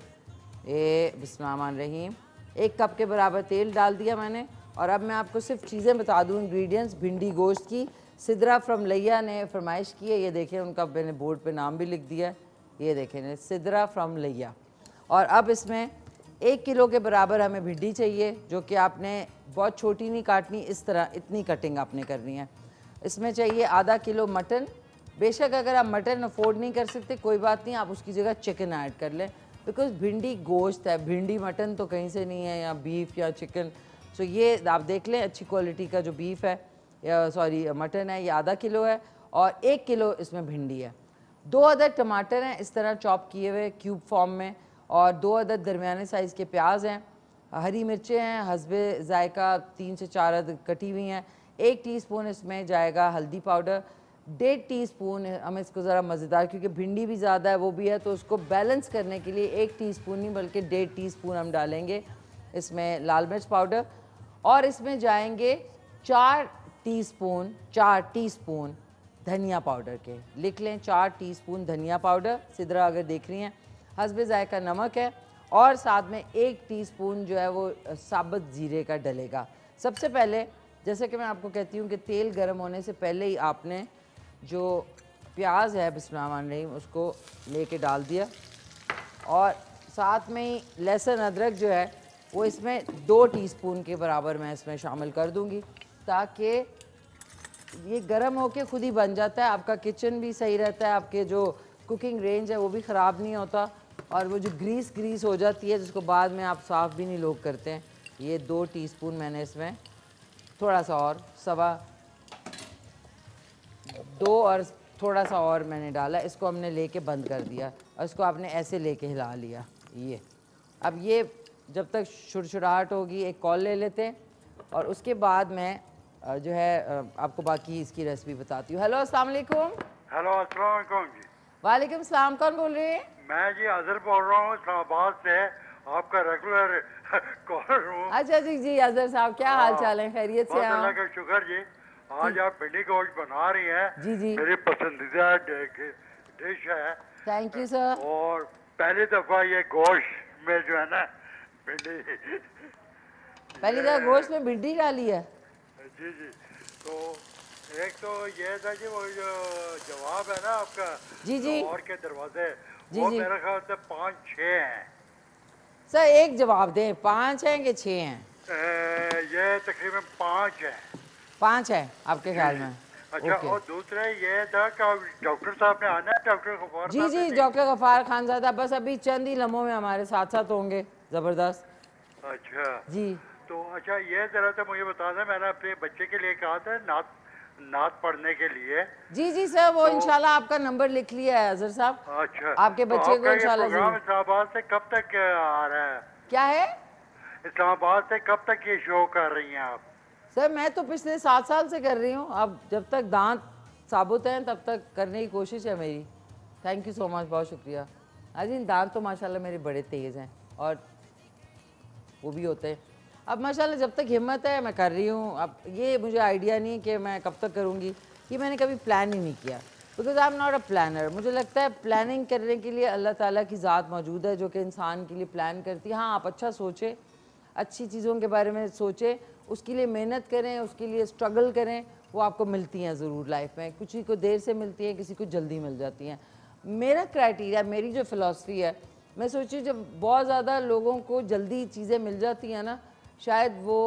बिस्मिल्लाहिर्रहमानिर्रहीम। 1 कप के बराबर तेल डाल दिया मैंने। और अब मैं आपको सिर्फ चीज़ें बता दूँ, इंग्रेडिएंट्स भिंडी गोश्त की। सिद्रा फ्रॉम लैया ने फरमाइश की है, ये देखें उनका मैंने बोर्ड पे नाम भी लिख दिया है, ये देखें सिद्रा फ्रॉम लैया। और अब इसमें 1 किलो के बराबर हमें भिंडी चाहिए, जो कि आपने बहुत छोटी नहीं काटनी, इस तरह इतनी कटिंग आपने करनी है। इसमें चाहिए आधा किलो मटन। बेशक अगर आप मटन अफोर्ड नहीं कर सकते कोई बात नहीं, आप उसकी जगह चिकन ऐड कर लें, बिकॉज भिंडी गोश्त है, भिंडी मटन तो कहीं से नहीं है, या बीफ या चिकन। सो ये आप देख लें अच्छी क्वालिटी का जो बीफ है या सॉरी मटन है, ये आधा किलो है और 1 किलो इसमें भिंडी है। 2 अदद टमाटर हैं इस तरह चॉप किए हुए क्यूब फॉर्म में, और 2 अदद दरमियाने साइज़ के प्याज हैं। हरी मिर्चें हैं हस्बे जायका 3 से 4 अदद कटी हुई हैं। 1 टीस्पून इसमें जाएगा हल्दी पाउडर। 1.5 टीस्पून हम इसको ज़रा मज़ेदार, क्योंकि भिंडी भी ज़्यादा है वो भी है, तो उसको बैलेंस करने के लिए 1 टीस्पून नहीं बल्कि 1.5 टीस्पून हम डालेंगे इसमें लाल मिर्च पाउडर। और इसमें जाएंगे 4 टीस्पून धनिया पाउडर के, लिख लें 4 टीस्पून धनिया पाउडर। सिद्रा अगर देख रही हैं, हस्बे जायका नमक है, और साथ में 1 टीस्पून जो है वो साबुत ज़ीरे का डलेगा। सबसे पहले जैसे कि मैं आपको कहती हूँ कि तेल गर्म होने से पहले ही आपने जो प्याज है बिस्मिल्लाहिर्रहमानिर्रहीम उसको लेके डाल दिया, और साथ में ही लहसुन अदरक जो है वो इसमें 2 टीस्पून के बराबर मैं इसमें शामिल कर दूँगी, ताकि ये गर्म होके खुद ही बन जाता है। आपका किचन भी सही रहता है, आपके जो कुकिंग रेंज है वो भी ख़राब नहीं होता, और वो जो ग्रीस हो जाती है जिसको बाद में आप साफ़ भी नहीं लोग करते हैं। ये 2 टीस्पून मैंने इसमें थोड़ा सा और थोड़ा सा और मैंने डाला। इसको हमने लेके बंद कर दिया और इसको आपने ऐसे लेके हिला लिया। ये अब ये जब तक शुरशुराहट होगी एक कॉल ले लेते हैं, और उसके बाद मैं जो है आपको बाकी इसकी रेसिपी बताती हूँ। हेलो अस्सलाम वालेकुम।
हेलो अस्सलाम वालेकुम जी।
वालेकुम सलाम, कौन बोल रहे हैं?
मैं जी अजहर बोल रहा हूँ इस्लामाबाद से, आपका रेगुलर कॉलर हूँ।
अच्छा जी जी अजहर साहब, क्या हाल चाल है? खैरियत से?
अल्लाह का शुक्र जी। आज आप भिंडी गोश्त बना रही हैं,
जी जी,
मेरी पसंदीदा डिश है।
Thank you sir.
और पहली दफ़ा ये गोश्त में जो है ना भिंडी
पहली दफ़ा गोश्त में भिंडी डाली है?
जी जी। तो एक तो ये था जी वो जो जवाब है ना आपका
जी जी
और के दरवाजे,
जी
वो
जी
मेरे ख्याल से 5-6 हैं।
सर एक जवाब दें, 5 हैं कि 6 हैं?
ये तकरीबन 5 हैं।
5 है आपके ख्याल में?
अच्छा। और दूसरा ये था कि डॉक्टर साहब ने आना है, डॉक्टर गफार
जी जी, डॉक्टर गफार खान साहब बस अभी चंद ही लम्हों में हमारे साथ साथ होंगे। ज़बरदस्त।
अच्छा
जी।
तो अच्छा ये जरा सा मुझे बता दें, मैंने अपने बच्चे के लिए कहा था नात पढ़ने के लिए।
जी जी सर, वो इंशाल्लाह आपका नंबर लिख लिया है अजहर साहब।
अच्छा।
आपके बच्चे को इंशाल्लाह
प्रोग्राम इस्लामाबाद से कब तक आ रहा है?
क्या है?
इस्लामाबाद से कब तक ये शो कर रही हैं आप?
सर मैं तो पिछले 7 साल से कर रही हूँ, अब जब तक दांत साबुत हैं तब तक करने की कोशिश है मेरी। थैंक यू सो मच, बहुत शुक्रिया। अजीन दांत तो माशाल्लाह मेरे बड़े तेज़ हैं और वो भी होते हैं। अब माशाल्लाह जब तक हिम्मत है मैं कर रही हूँ। अब ये मुझे आइडिया नहीं कि मैं कब तक करूँगी, ये मैंने कभी प्लान ही नहीं किया, because I am not a planner. मुझे लगता है प्लानिंग करने के लिए अल्लाह ताला की ज़ात मौजूद है जो कि इंसान के लिए प्लान करती है। हाँ, आप अच्छा सोचें, अच्छी चीज़ों के बारे में सोचें, उसके लिए मेहनत करें, उसके लिए स्ट्रगल करें, वो आपको मिलती हैं ज़रूर लाइफ में। किसी को देर से मिलती हैं, किसी को जल्दी मिल जाती हैं। मेरा क्राइटेरिया, मेरी जो फ़िलासफ़ी है, मैं सोची जब बहुत ज़्यादा लोगों को जल्दी चीज़ें मिल जाती हैं ना, शायद वो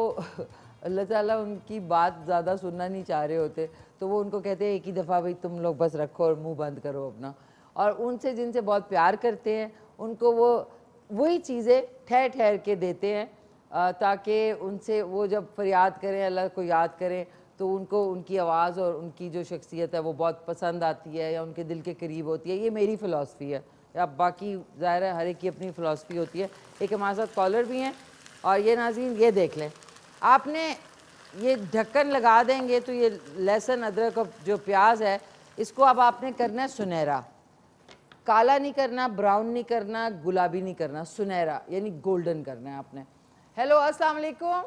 अल्लाह ताला उनकी बात ज़्यादा सुनना नहीं चाह रहे होते, तो वो उनको कहते हैं एक ही दफ़ा भाई तुम लोग बस रखो और मुंह बंद करो अपना। और उनसे जिनसे बहुत प्यार करते हैं उनको वो वही चीज़ें ठहर ठहर के देते हैं, ताकि उनसे वो जब फरियाद करें, अल्लाह को याद करें, तो उनको उनकी आवाज़ और उनकी जो शख्सियत है वो बहुत पसंद आती है या उनके दिल के करीब होती है। ये मेरी फ़िलासफ़ी है। अब बाकी ज़ाहिर है हर एक की अपनी फ़िलासफ़ी होती है। एक हमारे साथ कॉलर भी हैं, और ये नाज़रीन ये देख लें, आपने ये ढक्कन लगा देंगे तो ये लहसुन अदरक और जो प्याज है इसको अब आपने करना है सुनहरा। काला नहीं करना, ब्राउन नहीं करना, गुलाबी नहीं करना, सुनहरा यानी गोल्डन करना है आपने। हेलो अस्सलाम वालेकुम।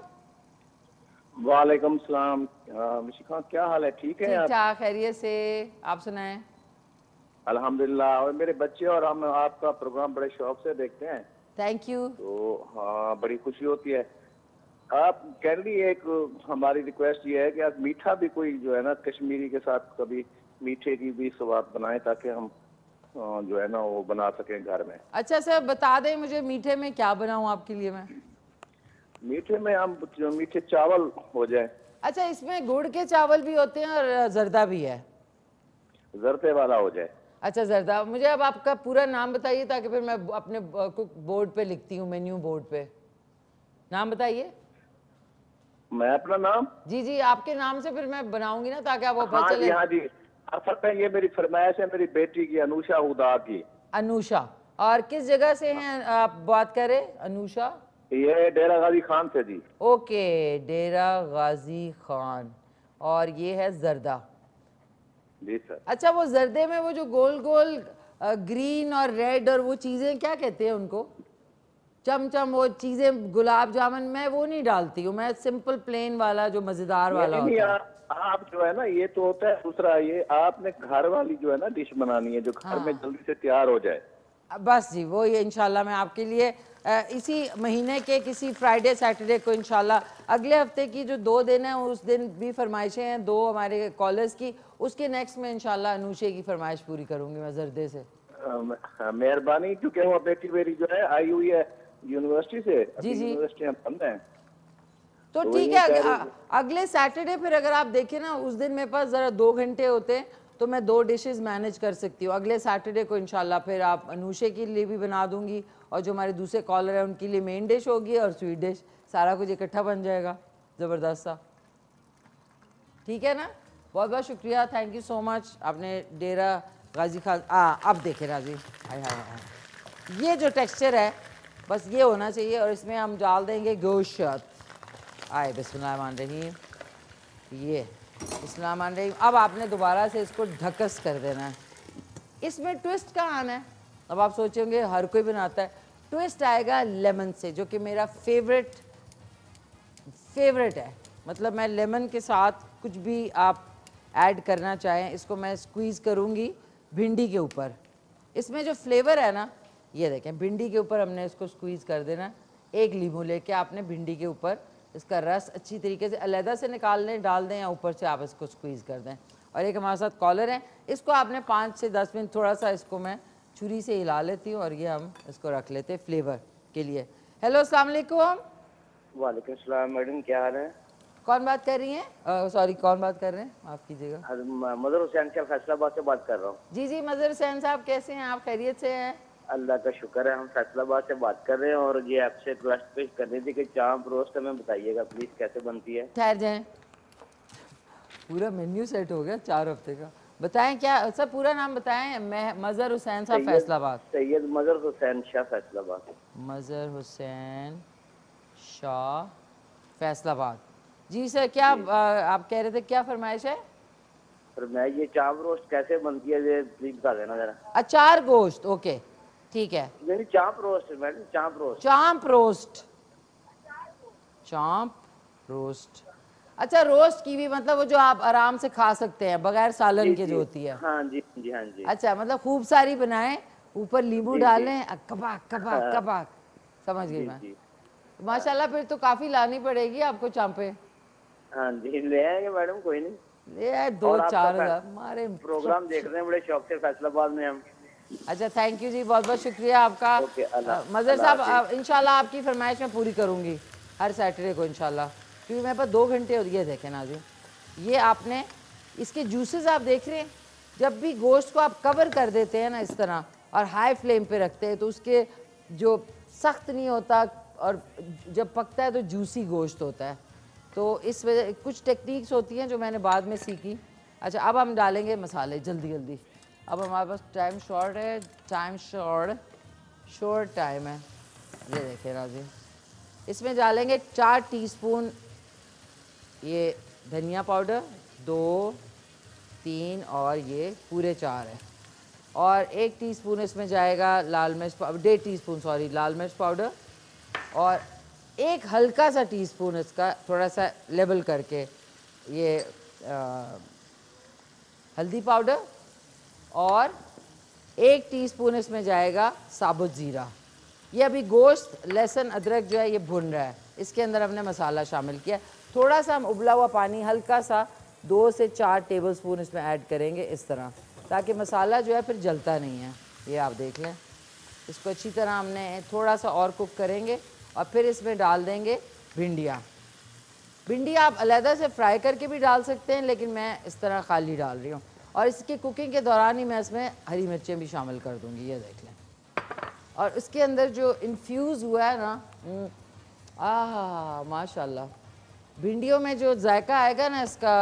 वालेकुम सलाम। मिशिका क्या हाल है? ठीक है?
ठीक ठाक, खैरियत से, आप सुनाएं?
अल्हम्दुलिल्लाह। और मेरे बच्चे और हम आपका प्रोग्राम बड़े शौक से देखते हैं।
Thank you.
तो हाँ, बड़ी खुशी होती है। आप कैंडी एक हमारी रिक्वेस्ट ये है कि आप मीठा भी कोई जो है ना कश्मीरी के साथ कभी मीठे की भी स्वाद बनाएं ताकि हम जो है ना वो बना सकें घर में।
अच्छा सर बता दें मुझे मीठे में क्या बनाऊं आपके लिए मैं?
मीठे में हम मीठे चावल हो जाए।
अच्छा इसमें गुड़ के चावल भी होते हैं और जर्दा भी है?
जरते वाला हो जाए।
अच्छा जर्दा। मुझे अब आपका पूरा नाम बताइए ताकि फिर मैं अपने कुक बोर्ड पे लिखती हूँ, मेन्यू बोर्ड पे। नाम बताइए।
मैं अपना नाम?
जी जी आपके नाम से फिर मैं बनाऊंगी ना ताकि आपको पता
हाँ
चले।
जी हाँ जी। असल में ये मेरी फरमाइश है मेरी बेटी की अनुषा हुदा की।
अनुषा। और किस जगह से हैं आप बात करें अनुषा?
ये डेरा गाजी खान से जी।
ओके डेरा गाजी खान। और ये है जर्दा।
जी सर।
अच्छा वो जर्दे में वो जो गोल गोल ग्रीन और रेड और वो चीजें क्या कहते हैं उनको? चमचम वो चीजें गुलाब जामुन में वो नहीं डालती हूँ मैं, सिंपल प्लेन वाला जो मजेदार वाला होता है।
आप जो है ना ये तो होता है दूसरा, ये आपने घर वाली जो है ना डिश बनानी है जो घर
हाँ।
में जल्दी से तैयार हो जाए।
बस जी वो ये इंशाल्लाह मैं आपके लिए इसी महीने के किसी फ्राइडे सैटरडे को इंशाल्लाह, अगले हफ्ते की जो 2 दिन है उस दिन भी फरमाइशें हैं 2 हमारे कॉलर्स की, उसके नेक्स्ट में इंशाल्लाह अनुषे की फरमाइश पूरी करूंगी मैं जर्दे से।
मेहरबानी, क्योंकि वो बेटी मेरी जो है आई हुई है यूनिवर्सिटी से।
जी जी
यूनिवर्सिटी हम बंद हैं
तो ठीक है अगले सैटरडे फिर अगर आप देखें ना उस दिन मेरे पास ज़रा 2 घंटे होते हैं तो मैं 2 डिशेस मैनेज कर सकती हूँ। अगले सैटरडे को इंशाल्लाह फिर आप अनुषे के लिए भी बना दूंगी और जो हमारे दूसरे कॉलर हैं उनके लिए मेन डिश होगी और स्वीट डिश, सारा कुछ इकट्ठा बन जाएगा ज़बरदस्त सा। ठीक है ना? बहुत बहुत शुक्रिया, थैंक यू सो मच। आपने डेरा गाजी खान अब देखे राजी, हाय हाय हाय ये जो टेक्सचर है बस ये होना चाहिए और इसमें हम डाल देंगे गोश्त। आए बिस्मिल्लाहिर्रहमानिर्रहीम, ये बिस्मिल्लाहिर्रहमानिर्रहीम। अब आपने दोबारा से इसको ढकस कर देना है। इसमें ट्विस्ट कहाँ आना है? अब आप सोचेंगे हर कोई बनाता है, ट्विस्ट आएगा लेमन से जो कि मेरा फेवरेट है। मतलब मैं लेमन के साथ कुछ भी आप ऐड करना चाहें, इसको मैं स्क्वीज़ करूँगी भिंडी के ऊपर। इसमें जो फ्लेवर है ना ये देखें, भिंडी के ऊपर हमने इसको स्क्वीज़ कर देना। एक लीमू लेके आपने भिंडी के ऊपर इसका रस अच्छी तरीके से अलहदा से निकाल लें, डाल दें या ऊपर से आप इसको स्क्वीज़ कर दें। और एक हमारे साथ कॉलर है, इसको आपने 5 से 10 मिनट थोड़ा सा इसको मैं छुरी से हिला लेती हूँ और ये हम इसको रख लेते हैं फ्लेवर के लिए। हेलो अस्सलाम वालेकुम।
वालेकुम सलाम मैडम, क्या हाल है?
कौन बात कर रही हैं? सॉरी कौन बात कर रहे हैं? माफ़ कीजिएगा।
मदर हुसैन से फैसलाबाद से बात कर रहा हूँ।
जी जी मदर हुसैन साहब कैसे हैं आप? खैरियत से हैं?
अल्लाह का शुक्र है, हम फैसलाबाद से बात कर रहे हैं और ये आपसे रिक्वेस्ट पेश करनी थी कि चाप रोस्ट हमें बताइएगा प्लीज कैसे बनती है।
ठहर जाएं, पूरा मेन्यू सेट हो गया 4 हफ्ते का। बताएं क्या सर, पूरा नाम बताएं। मैं मजहर हुसैन साहब फैसलाबाद।
सैयद मजहर हुसैन शाह फैसलाबाद।
मजहर हुसैन शाह फैसलाबाद। जी सर क्या आप कह रहे थे, क्या फरमाइश है?
और मैं ये चाप रोस्ट कैसे बनती है ये प्लीज बता देना जरा।
अचार गोश्त, ओके ठीक है।
नहीं चाप रोस्ट मैडम, चाप रोस्ट।
चाप रोस्ट, चाप रोस्ट। अच्छा रोस्ट की भी मतलब वो जो आप आराम से खा सकते हैं बगैर सालन के जो होती है।
हाँ जी जी हाँ जी।
अच्छा मतलब खूब सारी बनाएं, ऊपर नींबू डालें, कबाक कबाक कबाक, समझ गई मैं। माशाल्लाह फिर तो काफी लानी पड़ेगी आपको चांपे।
हाँ जी ले आएंगे मैडम, कोई नहीं,
ले आए 2-4 हमारे
प्रोग्राम देख रहे हैं बड़े शौक से फैसलाबाद में हम।
अच्छा थैंक यू जी, बहुत बहुत शुक्रिया आपका। मजहर साहब इंशाल्लाह आपकी फरमाइश मैं पूरी करूंगी हर सैटरडे को इंशाल्लाह, क्योंकि मेरे पास 2 घंटे और ये देखें ना जी, ये आपने इसके जूसेस आप देख रहे हैं, जब भी गोश्त को आप कवर कर देते हैं ना इस तरह और हाई फ्लेम पे रखते हैं तो उसके जो सख्त नहीं होता और जब पकता है तो जूसी गोश्त होता है। तो इस वजह कुछ टेक्निक्स होती हैं जो मैंने बाद में सीखी। अच्छा अब हम डालेंगे मसाले जल्दी जल्दी, अब हमारे पास टाइम शॉर्ट है, टाइम शॉर्ट टाइम है। ये देखें राजी, इसमें डालेंगे 4 टीस्पून ये धनिया पाउडर, 2, 3 और ये पूरे 4 है, और 1 टीस्पून इसमें जाएगा लाल मिर्च, 1.5 टीस्पून सॉरी लाल मिर्च पाउडर, और 1 हल्का सा टीस्पून इसका थोड़ा सा लेवल करके ये हल्दी पाउडर, और 1 टीस्पून इसमें जाएगा साबुत ज़ीरा। ये अभी गोश्त लहसुन अदरक जो है ये भुन रहा है, इसके अंदर हमने मसाला शामिल किया। थोड़ा सा हम उबला हुआ पानी हल्का सा 2 से 4 टेबलस्पून इसमें ऐड करेंगे इस तरह, ताकि मसाला जो है फिर जलता नहीं है। ये आप देख लें, इसको अच्छी तरह हमने थोड़ा सा और कुक करेंगे और फिर इसमें डाल देंगे भिंडियाँ। भिंडियाँ आप अलहदा से फ्राई करके भी डाल सकते हैं, लेकिन मैं इस तरह खाली डाल रही हूँ। और इसकी कुकिंग के दौरान ही मैं इसमें हरी मिर्चें भी शामिल कर दूँगी, ये देख लें। और इसके अंदर जो इन्फ्यूज़ हुआ है ना, माशाल्लाह, भिंडियों में जो जायका आएगा ना इसका।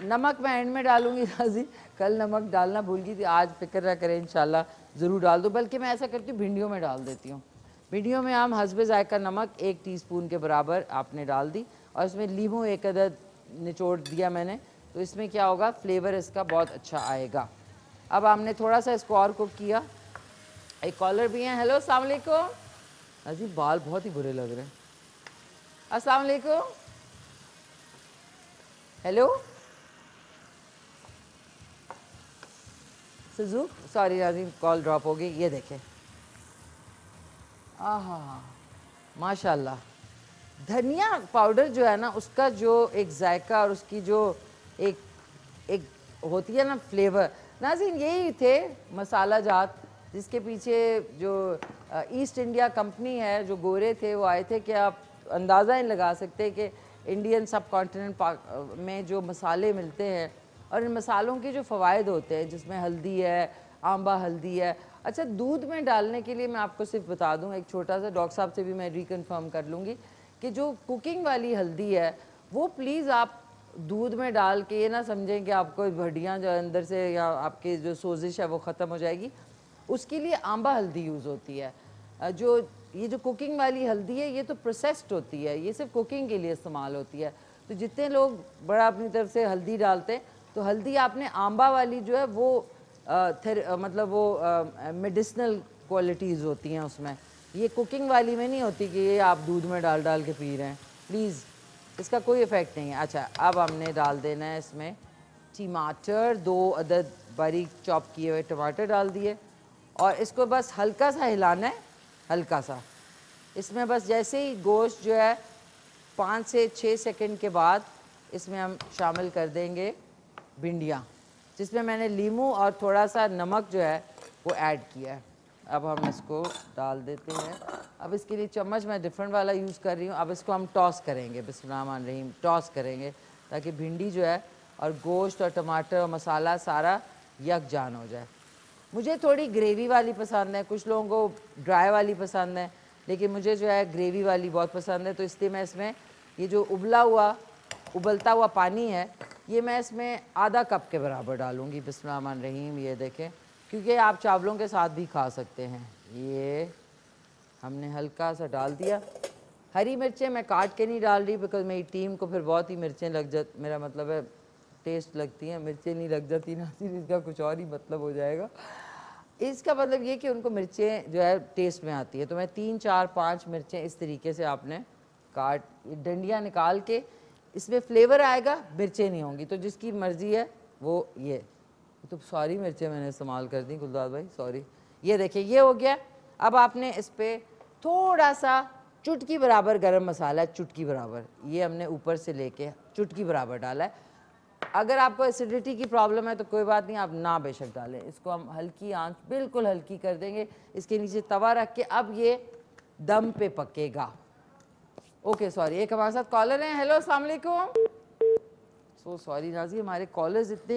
नमक मैं एंड में डालूँगी राजी, कल नमक डालना भूल गई थी, आज फिक्र ना करें इंशाल्लाह ज़रूर डाल दूँ। बल्कि मैं ऐसा करती हूँ, भिंडियों में डाल देती हूँ। भिंडियों में हम हस्बे जायका नमक 1 टीस्पून के बराबर आपने डाल दी, और इसमें लीमू 1 अदद निचोड़ दिया मैंने, तो इसमें क्या होगा, फ्लेवर इसका बहुत अच्छा आएगा। अब हमने थोड़ा सा इसको और कुक किया। एक कॉलर भी हैं। हेलो, अस्सलाम वालेकुम। अजीब बाल बहुत ही बुरे लग रहे हैं। अस्सलाम वालेकुम। हेलो सुजू, सॉरी राजी, कॉल ड्रॉप हो गई। ये देखें, माशाल्लाह, धनिया पाउडर जो है ना, उसका जो एक जायका और उसकी जो एक होती है ना फ्लेवर, नाज़रीन यही थे मसाला जात जिसके पीछे जो ईस्ट इंडिया कंपनी है, जो गोरे थे वो आए थे कि आप अंदाज़ा ही लगा सकते हैं कि इंडियन सब कॉन्टिनेंट में जो मसाले मिलते हैं और इन मसालों के जो फ़वाइद होते हैं, जिसमें हल्दी है, आंबा हल्दी है। अच्छा, दूध में डालने के लिए मैं आपको सिर्फ बता दूं, एक छोटा सा, डॉक्टर साहब से भी मैं रिकन्फर्म कर लूँगी कि जो कुकिंग वाली हल्दी है वो प्लीज़ आप दूध में डाल के ये ना समझें कि आपको हड्डियाँ जो अंदर से या आपके जो सोजिश है वो ख़त्म हो जाएगी। उसके लिए आंबा हल्दी यूज़ होती है। जो ये जो कुकिंग वाली हल्दी है ये तो प्रोसेस्ड होती है, ये सिर्फ कुकिंग के लिए इस्तेमाल होती है। तो जितने लोग बड़ा अपनी तरफ से हल्दी डालते हैं, तो हल्दी आपने आंबा वाली जो है वो मतलब वो मेडिसिनल क्वालिटीज़ होती हैं उसमें, ये कुकिंग वाली में नहीं होती कि ये आप दूध में डाल के पी रहे हैं। प्लीज़, इसका कोई इफ़ेक्ट नहीं है। अच्छा, अब हमने डाल देना है इसमें टमाटर, 2 अदद बारीक चॉप किए हुए टमाटर डाल दिए, और इसको बस हल्का सा हिलाना है, हल्का सा। इसमें बस जैसे ही गोश्त जो है 5 से 6 सेकंड के बाद इसमें हम शामिल कर देंगे भिंडियाँ, जिसमें मैंने लीमू और थोड़ा सा नमक जो है वो ऐड किया है। अब हम इसको डाल देते हैं। अब इसके लिए चम्मच मैं डिफरेंट वाला यूज़ कर रही हूँ। अब इसको हम टॉस करेंगे, बिस्मिल्लाहिर्रहमानिर्रहीम, टॉस करेंगे ताकि भिंडी जो है और गोश्त और टमाटर और मसाला सारा यकजान हो जाए। मुझे थोड़ी ग्रेवी वाली पसंद है, कुछ लोगों को ड्राई वाली पसंद है, लेकिन मुझे जो है ग्रेवी वाली बहुत पसंद है। तो इसलिए मैं इसमें ये जो उबलता हुआ पानी है ये मैं इसमें आधा कप के बराबर डालूँगी। बिस्मिल्लाहिर्रहमानिर्रहीम, ये देखें, क्योंकि आप चावलों के साथ भी खा सकते हैं। ये हमने हल्का सा डाल दिया। हरी मिर्चें मैं काट के नहीं डाल रही, बिकॉज मेरी टीम को फिर बहुत ही मिर्चें लग जाती, मेरा मतलब है टेस्ट लगती हैं, मिर्चें नहीं लग जाती ना, इसका कुछ और ही मतलब हो जाएगा। इसका मतलब ये कि उनको मिर्चें जो है टेस्ट में आती है। तो मैं 3, 4, 5 मिर्चें इस तरीके से आपने काट, डंडियाँ निकाल के, इसमें फ्लेवर आएगा, मिर्चें नहीं होंगी। तो जिसकी मर्ज़ी है वो ये तो सारी मिर्चें मैंने इस्तेमाल कर दी गुलदार भाई, सॉरी। ये देखिए, ये हो गया। अब आपने इस पर थोड़ा सा चुटकी बराबर गरम मसाला, चुटकी बराबर, ये हमने ऊपर से लेके चुटकी बराबर डाला है। अगर आपको एसिडिटी की प्रॉब्लम है तो कोई बात नहीं, आप ना बेशक डालें। इसको हम हल्की आंच, बिल्कुल हल्की कर देंगे, इसके नीचे तवा रख के। अब ये दम पे पकेगा। ओके, सॉरी, एक हमारे साथ कॉलर हैं। हेलो, अस्सलाम वालेकुम। सो सॉरी नाजी, हमारे कॉलर्स इतने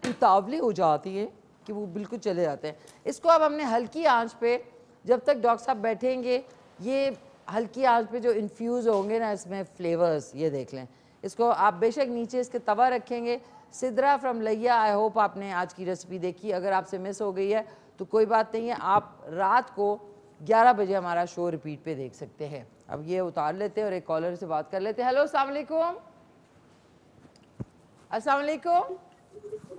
उतावले हो जाती हैं कि वो बिल्कुल चले जाते हैं। इसको अब हमने हल्की आंच पे, जब तक डॉक्टर साहब बैठेंगे, ये हल्की आंच पे जो इन्फ्यूज़ होंगे ना इसमें फ्लेवर्स, ये देख लें। इसको आप बेशक नीचे इसके तवा रखेंगे। सिद्रा फ्रॉम लैया, आई होप आपने आज की रेसिपी देखी। अगर आपसे मिस हो गई है तो कोई बात नहीं है, आप रात को 11 बजे हमारा शो रिपीट पे देख सकते हैं। अब ये उतार लेते हैं और एक कॉलर से बात कर लेते हैं। हेलो, अस्सलाम वालेकुम। अस्सलाम वालेकुम।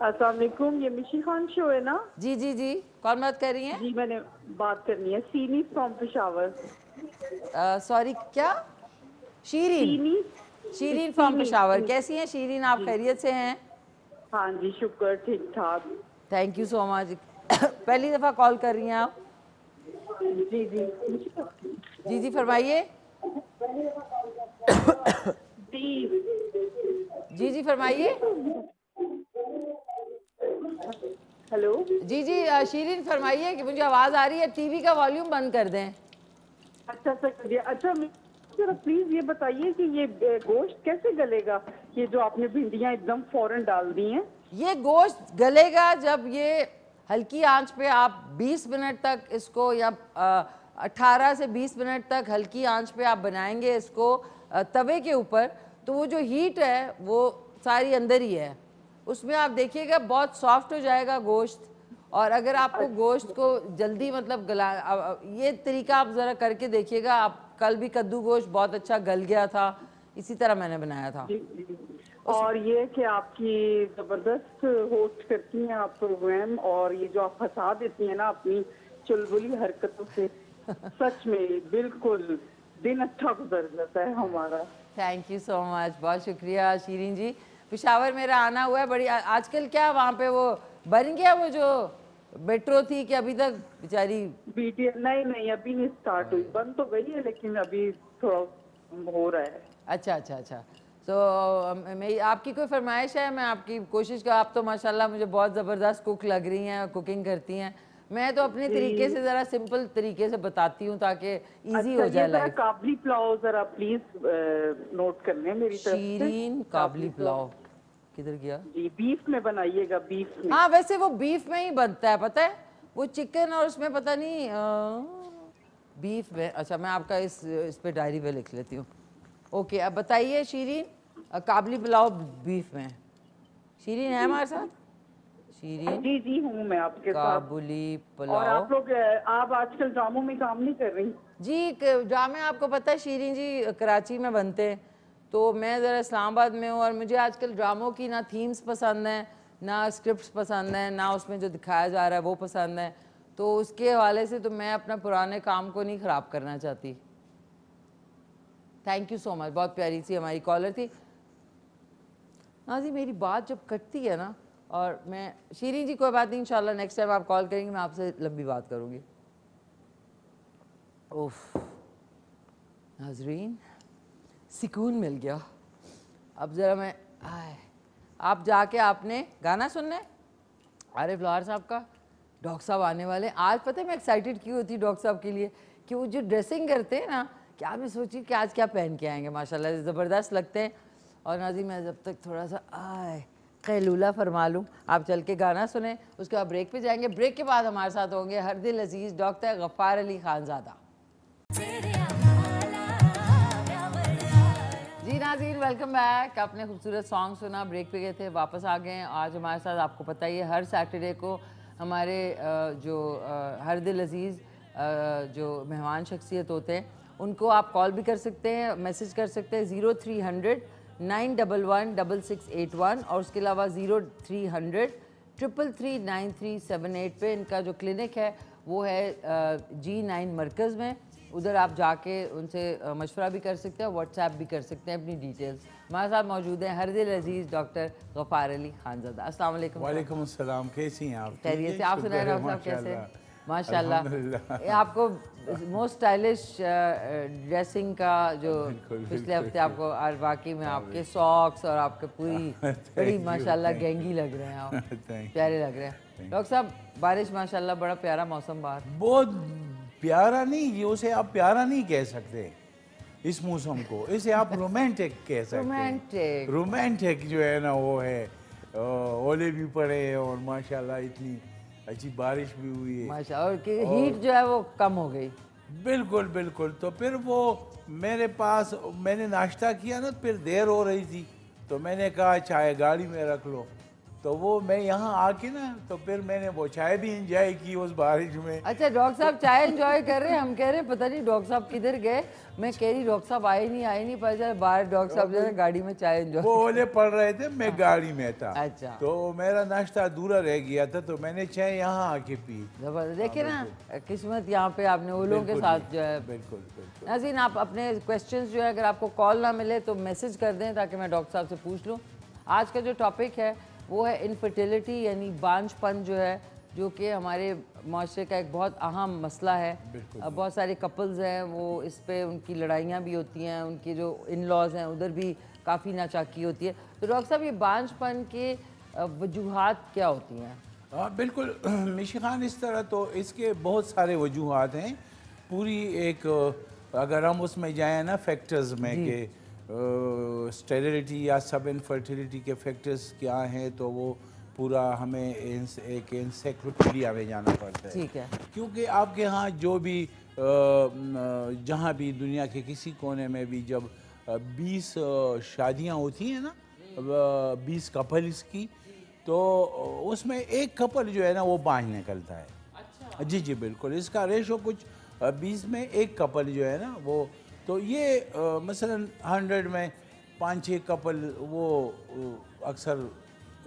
अस्सलाम वालेकुम, ये मिशी खान शो है ना?
जी जी जी, कौन बात कर रही हैं?
जी, मैंने बात करनी है। सीनी फ्रॉम पेशावर।
सॉरी, क्या? शीरीन। शीरीन फ्रॉम पेशावर। कैसी हैं शीरीन, आप खैरियत से हैं?
हाँ जी, शुक्र, ठीक ठाक।
Thank you so much. पहली दफ़ा कॉल कर रही हैं आप?
जी जी
जी जी, फरमाइए। जी जी फरमाइए।
हेलो
जी जी शीरीन फरमाइए कि मुझे आवाज़ आ रही है, टीवी का वॉल्यूम बंद कर दें।
अच्छा कर दिया। अच्छा जरा प्लीज ये बताइए कि ये गोश्त कैसे गलेगा, ये जो आपने भिंडियाँ एकदम फौरन डाल दी हैं?
ये गोश्त गलेगा जब ये हल्की आंच पे आप 20 मिनट तक इसको, या 18 से 20 मिनट तक हल्की आंच पे आप बनाएंगे इसको तवे के ऊपर, तो वो जो हीट है वो सारी अंदर ही है, उसमें आप देखिएगा बहुत सॉफ्ट हो जाएगा गोश्त। और अगर आपको गोश्त को जल्दी मतलब ये तरीका आप ज़रा करके देखिएगा। आप कल भी कद्दू गोश्त बहुत अच्छा गल गया था, इसी तरह मैंने बनाया था।
और ये कि आपकी जबरदस्त होस्ट करती हैं आप प्रोग्राम, और ये जो आप फंसा देती हैं ना अपनी चुलबुली हरकतों से, सच में बिल्कुल दिन अच्छा गुजर जाता है हमारा।
थैंक यू सो मच, बहुत शुक्रिया शीरीन जी। पेशावर मेरा आना हुआ है बड़ी आजकल, क्या वहाँ पे वो बन गया वो जो मेट्रो थी कि अभी तक बेचारी
बीटीएस? नहीं अभी नहीं स्टार्ट हुई, बंद तो गई है लेकिन अभी थोड़ा हो रहा है।
अच्छा अच्छा अच्छा। तो मैं आपकी कोई फरमाइश है? मैं आपकी कोशिश का, आप तो माशाल्लाह मुझे बहुत ज़बरदस्त कुक लग रही हैं, कुकिंग करती हैं। मैं तो अपने तरीके से ज़रा सिंपल तरीके से बताती हूँ ताकि इजी हो जाए लाइफ।
काबली पुलाव जरा प्लीज नोट कर लें मेरी तरफ से।
शीरीन काबली पुलाव किधर गया?
जी बीफ में बनाइएगा, बीफ में।
हाँ वैसे वो बीफ में ही बनता है, पता है, वो चिकन और उसमें पता नहीं बीफ में। अच्छा मैं आपका इस पे डायरी पे लिख लेती हूँ। ओके अब बताइए शीरीन, काबली पुलाव बीफ में। शीरीन है हमारे साथ? शीरीन
जी जी हूँ मैं आपके साथ।
काबुली पुलाव।
और आप आजकल ड्रामों में काम नहीं कर रही?
जी ड्रामे आपको पता है शीरीन जी कराची में बनते हैं, तो मैं ज़रा इस्लामाबाद में हूँ और मुझे आजकल ड्रामों की ना थीम्स पसंद हैं, ना स्क्रिप्ट्स पसंद हैं, ना उसमें जो दिखाया जा रहा है वो पसंद है। तो उसके हवाले से तो मैं अपना पुराने काम को नहीं ख़राब करना चाहती। थैंक यू सो मच, बहुत प्यारी सी हमारी कॉलर थी। हाँ जी मेरी बात जब कटती है ना, और मैं शीरीन जी कोई बात नहीं, इंशाल्लाह नेक्स्ट टाइम आप कॉल करेंगे मैं आपसे लंबी बात करूँगी। ओफ नाजरीन सुकून मिल गया। अब ज़रा मैं आप जाके आपने गाना सुनना है आरिफ लोहार साहब का। डॉक्टर साहब आने वाले आज। पता है मैं एक्साइटेड क्यों होती डॉक्टर साहब के लिए, कि वो जो ड्रेसिंग करते हैं ना, क्या मैं सोची कि आज क्या पहन के आएंगे, माशाल्लाह ज़बरदस्त लगते हैं। और नाजी मैं जब तक थोड़ा सा कैलूला फरमा लूँ, आप चल के गाना सुने, उसके बाद ब्रेक पे जाएंगे। ब्रेक के बाद हमारे साथ होंगे हर दिल अजीज़ डॉक्टर गफ़ार अली खानज़ादा। जी नाज़रीन वेलकम बैक। आपने खूबसूरत सॉन्ग सुना, ब्रेक पे गए थे, वापस आ गए हैं। आज हमारे साथ आपको पता ही है हर सैटरडे को हमारे जो हर दिल अजीज़ जो मेहमान शख्सियत होते हैं उनको आप कॉल भी कर सकते हैं, मैसेज कर सकते हैं 0300 911 और उसके अलावा 0300 333 9378 पे। इनका जो क्लिनिक है वो है G9 मरकज़ में, उधर आप जाके उनसे मशवरा भी कर सकते हैं, व्हाट्सएप भी कर सकते हैं अपनी डिटेल्स। हमारे साथ मौजूद हैं हर दिल अजीज़ डॉक्टर गफ़ार अली खानज़ादा। अस्सलाम वालेकुम।
वालेकुम अस्सलाम, कैसी हैं आप?
खैरियत से? आप सुनाएं डॉक्टर साहब कैसे? माशाल्लाह आपको मोस्ट स्टाइलिश ड्रेसिंग का जो पिछले हफ्ते आपको, और वाकई में आपके सॉक्स और आपके पूरी बड़ी माशाल्लाह गैंगी लग रहे हैं आप, प्यारे लग रहे हैं। डॉक्टर साहब बारिश माशाल्लाह बड़ा प्यारा मौसम बाहर।
बहुत प्यारा नहीं, ये उसे आप प्यारा नहीं कह सकते इस मौसम को, इसे आप रोमांटिक कह सकते हैं। रोमांटिक जो है ना वो है, ओले भी पड़े और माशाल्लाह इतनी अच्छी बारिश भी हुई है
माशाल्लाह, और हीट जो है वो कम हो गई।
बिल्कुल बिल्कुल। तो फिर वो मेरे पास, मैंने नाश्ता किया ना, फिर देर हो रही थी तो मैंने कहा चाय गाड़ी में रख लो, तो वो मैं यहाँ आके ना तो फिर मैंने वो चाय भी इंजॉय की उस बारिश में।
अच्छा डॉक्टर साहब चाय इंजॉय कर रहे हैं, हम कह रहे हैं पता नहीं डॉक्टर साहब किधर गए। मैं कह रही डॉक्टर साहब आए नहीं पर चल बाहर डॉक्टर साहब जो है गाड़ी में चाय इंजॉय।
वो ओले पड़ रहे थे, मैं गाड़ी में था।
अच्छा तो
मेरा नाश्ता अधूरा रह गया था तो मैंने चाय यहाँ आके पी।
जबरदस्त। देखिए ना किस्मत, यहाँ पे आपने ओलों के साथ जो है।
बिल्कुल
नाज़रीन आप अपने क्वेश्चंस जो है अगर आपको कॉल ना मिले तो मैसेज कर दें ताकि मैं डॉक्टर साहब से पूछ लूँ। आज का जो टॉपिक है वो है इनफर्टिलिटी, यानी बांझपन जो है जो कि हमारे माशरे का एक बहुत अहम मसला है। बहुत सारे कपल्स हैं वो इस पे उनकी लड़ाइयाँ भी होती हैं, उनके जो इन लॉज हैं उधर भी काफ़ी नाचाकी होती है। तो डॉक्टर साहब ये बांझपन के वजूहात क्या होती हैं?
बिल्कुल मिशी खान, इस तरह तो इसके बहुत सारे वजूहात हैं। पूरी एक अगर हम उसमें जाएँ ना फैक्टर्स में कि स्टेरिलिटी या सब इनफर्टिलिटी के फैक्टर्स क्या हैं, तो वो पूरा हमें एक एनसाइक्लोपीडिया में जाना पड़ता है।
ठीक है।
क्योंकि आपके यहाँ जो भी जहाँ भी दुनिया के किसी कोने में भी जब 20 शादियाँ होती हैं ना, 20 कपल्स की, तो उसमें एक कपल जो है ना वो बांझ निकलता है। अच्छा। जी जी बिल्कुल, इसका रेशो कुछ 20 में एक कपल जो है ना वो, तो ये मसलन 100 में 5-6 कपल वो अक्सर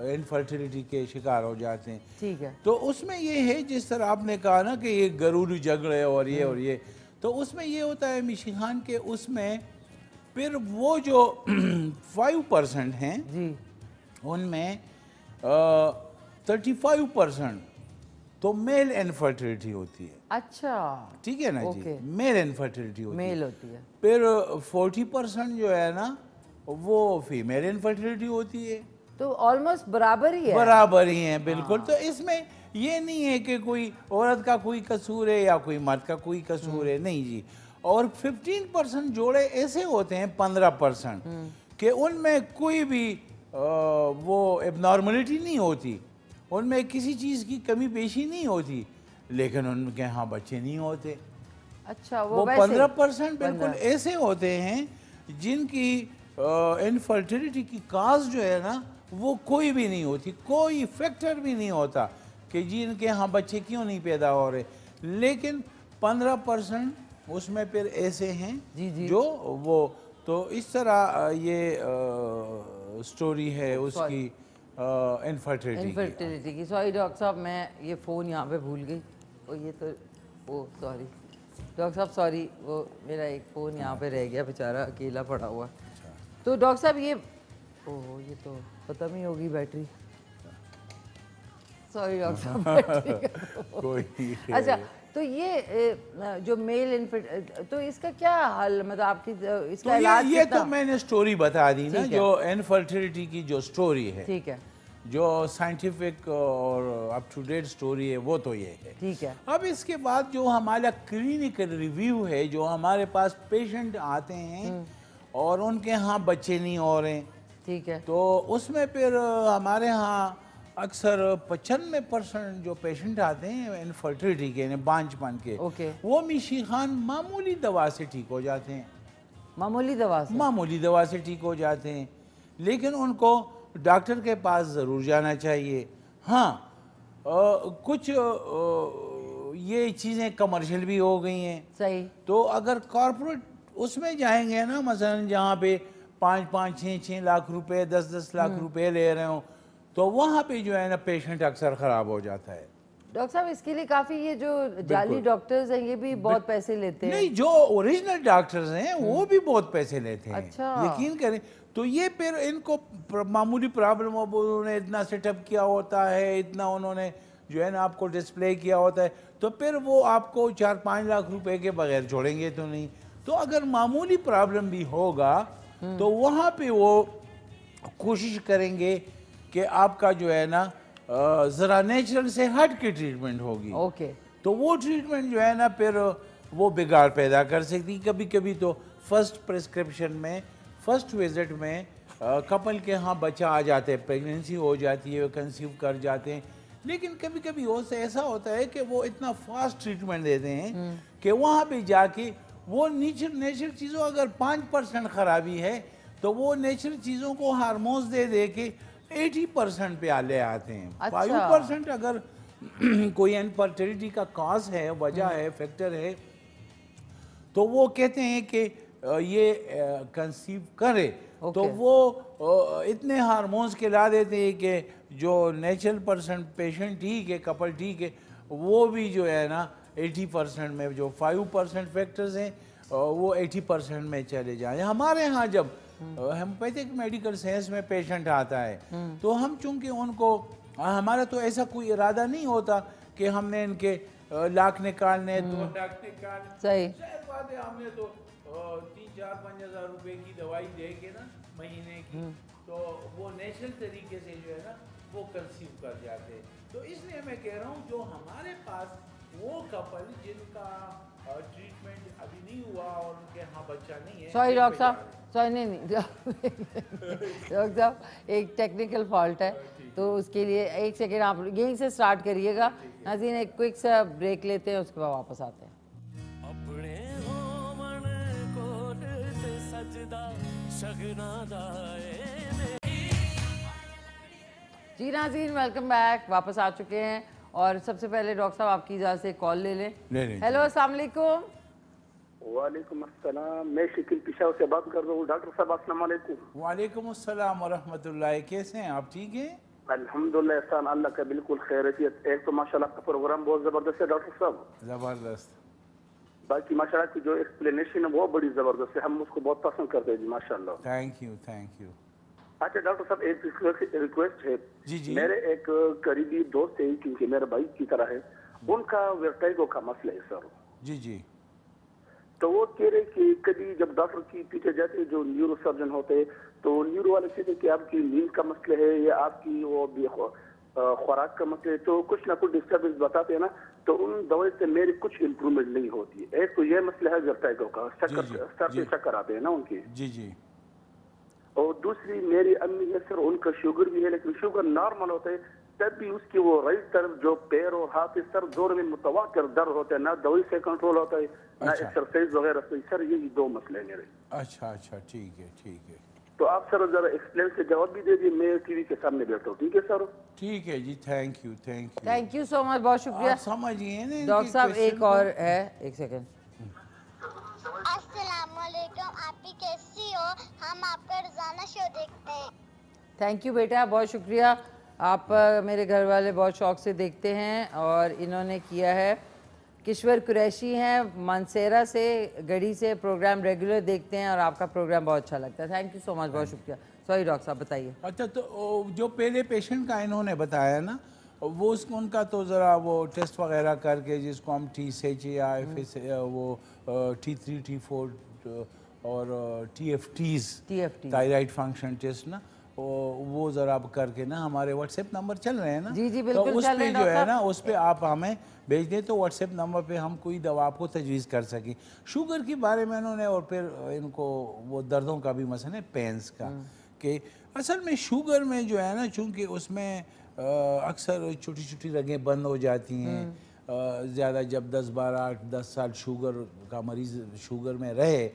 इनफर्टिलिटी के शिकार हो जाते हैं।
ठीक है।
तो उसमें ये है जिस तरह आपने कहा ना कि ये घरेलू झगड़े और ये, तो उसमें ये होता है मिशी खान के उसमें फिर वो जो 5% हैं
जी,
उनमें 35% तो मेल इनफर्टिलिटी होती है।
अच्छा,
ठीक है ना जी, मेल इनफर्टिलिटी
होती है।
फिर 40% जो है ना वो फीमेल इनफर्टिलिटी होती है।
तो ऑलमोस्ट बराबर ही है।
बराबर ही है बिल्कुल। तो इसमें ये नहीं है कि कोई औरत का कोई कसूर है या कोई मर्द का कोई कसूर है, नहीं जी। और 15% जोड़े ऐसे होते हैं, 15% कि उनमें कोई भी वो एबनॉर्मलिटी नहीं होती, उनमें किसी चीज़ की कमी पेशी नहीं होती, लेकिन उनके यहाँ बच्चे नहीं होते।
अच्छा,
वो 15% बिल्कुल ऐसे होते हैं जिनकी इनफर्टिलिटी की काज जो है ना वो कोई भी नहीं होती, कोई फैक्टर भी नहीं होता कि जिनके यहाँ बच्चे क्यों नहीं पैदा हो रहे, लेकिन 15% उसमें फिर ऐसे हैं
जी।
जो वो, तो इस तरह ये स्टोरी है उसकी इनफर्टिलिटी
की। सॉरी डॉक्टर साहब, मैं ये फ़ोन यहाँ पे भूल गई। ओ ये तो ओ सॉरी डॉक्टर साहब, सॉरी, वो मेरा एक फ़ोन यहाँ पे रह गया, बेचारा अकेला पड़ा हुआ। तो डॉक्टर साहब ये ओह ये तो खत्म ही होगी बैटरी। सॉरी डॉक्टर साहब
कोई
अच्छा, तो ये जो मेल इनफर्टिलिटी, तो इसका क्या हल, मतलब आपकी इसका
तो
इलाज
ये तो मैंने स्टोरी बता दी ना, जो इनफर्टिलिटी की जो स्टोरी है,
ठीक है,
जो साइंटिफिक और अप टू डेट स्टोरी है वो तो ये है।
ठीक है।
अब इसके बाद जो हमारा क्लिनिकल रिव्यू है, जो हमारे पास पेशेंट आते हैं और उनके यहाँ बच्चे नहीं हो रहे,
ठीक है,
तो उसमें फिर हमारे यहाँ अक्सर 95% जो पेशेंट आते हैं इनफर्टिलिटी के, बांझपन के, वो मिशी खान मामूली दवा से ठीक हो जाते हैं।
मामूली दवा से
ठीक हो जाते हैं, लेकिन उनको डॉक्टर के पास ज़रूर जाना चाहिए। हाँ, कुछ ये चीज़ें कमर्शियल भी हो गई हैं।
सही।
तो अगर कॉर्पोरेट उसमें जाएंगे ना, मसलन जहाँ पे 5-5, 6-6 लाख रुपए, 10-10 लाख रुपए ले रहे हो, तो वहाँ पे जो है ना पेशेंट अक्सर ख़राब हो जाता है।
डॉक्टर साहब, इसके लिए काफ़ी ये जो जाली डॉक्टर्स हैं ये भी बहुत पैसे लेते हैं।
नहीं, जो ओरिजिनल डॉक्टर्स हैं वो भी बहुत पैसे लेते हैं।
अच्छा।
यकीन करें, तो ये फिर इनको मामूली प्रॉब्लम, अब उन्होंने इतना सेटअप किया होता है, इतना उन्होंने जो है ना आपको डिस्प्ले किया होता है, तो फिर वो आपको 4-5 लाख रुपए के बगैर छोड़ेंगे तो नहीं। तो अगर मामूली प्रॉब्लम भी होगा तो वहाँ पे वो कोशिश करेंगे कि आपका जो है ना ज़रा नेचुरल से हट के ट्रीटमेंट होगी।
ओके।
तो वो ट्रीटमेंट जो है ना फिर वो बिगाड़ पैदा कर सकती। कभी कभी तो फर्स्ट प्रिस्क्रिप्शन में, फर्स्ट विजिट में कपल के यहाँ बच्चा आ जाते हैं, प्रेगनेंसी हो जाती है, कंसीव कर जाते हैं, लेकिन कभी कभी ऐसा होता है कि वो इतना फास्ट ट्रीटमेंट देते हैं कि वहाँ पे जाके वो नेचुरल चीज़ों, अगर 5% खराबी है तो वो नेचुरल चीज़ों को हार्मोन्स दे के 80% पे ले आते हैं।
अच्छा।
5% अगर कोई इनफर्टिलिटी का कॉज है, वजह है, फैक्टर है, तो वो कहते हैं कि ये कंसीव करे, तो वो इतने हार्मोन्स खिला देते हैं कि जो नेचुरल पेशेंट ठीक है, कपल ठीक है, वो भी जो है ना 80% में, जो 5% फैक्टर्स हैं वो 80% में चले जाएं। हमारे यहाँ जब होम्योपैथिक मेडिकल साइंस में पेशेंट आता है तो हम चूंकि उनको हमारा तो ऐसा कोई इरादा नहीं होता कि हमने इनके लाख निकालने 2 लाख निकालने।
सही
शायद बात है, हमने तो 3-4-5 हज़ार रुपए की दवाई दे के ना महीने की, तो वो नेचुरल तरीके से जो है ना वो कंसीव कर जाते हैं। तो इसलिए मैं कह रहा हूँ जो हमारे पास वो कपल जिनका ट्रीटमेंट अभी नहीं हुआ और उनके यहाँ बच्चा नहीं है।
सॉरी डॉक्टर साहब, सॉरी नहीं डॉक्टर साहब, एक टेक्निकल फॉल्ट है तो उसके लिए 1 सेकेंड आप यहीं से स्टार्ट करिएगा। नाज़रीन एक क्विक सा ब्रेक लेते हैं, उसके बाद वापस आते हैं। जी नाज़रीन वेलकम बैक, वापस आ चुके हैं और सबसे पहले डॉक्टर साहब आपकी इजाज़त से कॉल ले लें। हेलो अस्सलाम वालेकुम।
वालेकुम अस्सलाम, मैं शकील पेशावर से बात कर रहा हूँ। डॉक्टर साहब अस्सलाम वालेकुम।
वालेकुम अस्सलाम व रहमतुल्लाह, कैसे हैं आप? ठीक हैं
अल्हम्दुलिल्लाह, एहसान अल्लाह का बिल्कुल खैरियत। एक तो माशाल्लाह आपका प्रोग्राम बहुत जबरदस्त है डॉक्टर साहब,
जबरदस्त।
बाकी माशाल्लाह की जो एक्सप्लेनेशन है वो बड़ी जबरदस्त है, हम उसको बहुत पसंद करते हैं जी माशाल्लाह।
Thank you thank you.
अच्छा डॉक्टर साहब एक रिक्वेस्ट है
जी जी।
मेरे एक करीबी दोस्त है क्योंकि मेरे भाई की तरह है, उनका वर्टाइगो का मसला है सर।
जी जी।
तो वो कह रहे कि कभी जब डॉक्टर की पीछे जाते हैं जो न्यूरो सर्जन होते हैं तो न्यूरो वाले कहते हैं कि आपकी नींद का मसला है या आपकी वो खुराक का मसला है, तो कुछ ना कुछ डिस्टर्बेंस बताते हैं ना, तो उन दवाई से मेरी कुछ इम्प्रूवमेंट नहीं होती है। एक तो ये मसला है वर्टाइगो का, सर पे चक्कर आते हैं ना उनकी।
जी जी।
और दूसरी मेरी अम्मी है सर, उनका शुगर भी है लेकिन शुगर नॉर्मल होता है, तब भी उसकी वो राइट तरफ जो पैर और हाथ सर दोनों में मुतवातिर दर्द होता है, ना दवाई से कंट्रोल होता है ना एक्सरसाइज वगैरह से। सर यही 2 मसले हैं मेरे।
अच्छा अच्छा, ठीक है ठीक है।
तो आप सर जरा एक्सप्लेन से जवाब भी दे दिए, मैं टीवी के सामने बैठा हूँ। ठीक है सर?
ठीक है जी, thank you
thank you so much, बहुत शुक्रिया।
समझिए ना
डॉक्टर साहब एक और है, 1 सेकेंड।
अस्सलामुअलैकुम, आप ही कैसी हो? हम आपका रोजाना शो देखते हैं।
थैंक यू बेटा, बहुत शुक्रिया। आप मेरे घर वाले बहुत शौक से देखते हैं और इन्होंने किया है। किश्वर कुरैशी हैं मानसेरा से, गढ़ी से, प्रोग्राम रेगुलर देखते हैं और आपका प्रोग्राम बहुत अच्छा लगता है। थैंक यू सो मच, बहुत शुक्रिया। सॉरी डॉक्टर साहब बताइए।
अच्छा, तो जो पहले पेशेंट का इन्होंने बताया ना, वो उसको उनका तो ज़रा वो टेस्ट वगैरह करके जिसको हम TSH या वो T3 T4 और TFTs थायराइड फंक्शन टेस्ट ना, वो ज़रा अब करके ना हमारे व्हाट्सएप नंबर चल रहे हैं ना।
जी जी
तो
बिल्कुल
उस
चल
पे
रहे हैं
जो है
डॉक्टर
ना, उस पे आप हमें भेज दें तो व्हाट्सएप नंबर पे हम कोई दवा आपको तजवीज़ कर सकें। शुगर के बारे में उन्होंने, और फिर इनको वो दर्दों का भी मसला है, पेन्स का, कि असल में शुगर में जो है ना, चूँकि उसमें अक्सर छोटी छोटी रगें बंद हो जाती हैं। ज़्यादा जब 10 साल शुगर का मरीज़ शुगर में रहे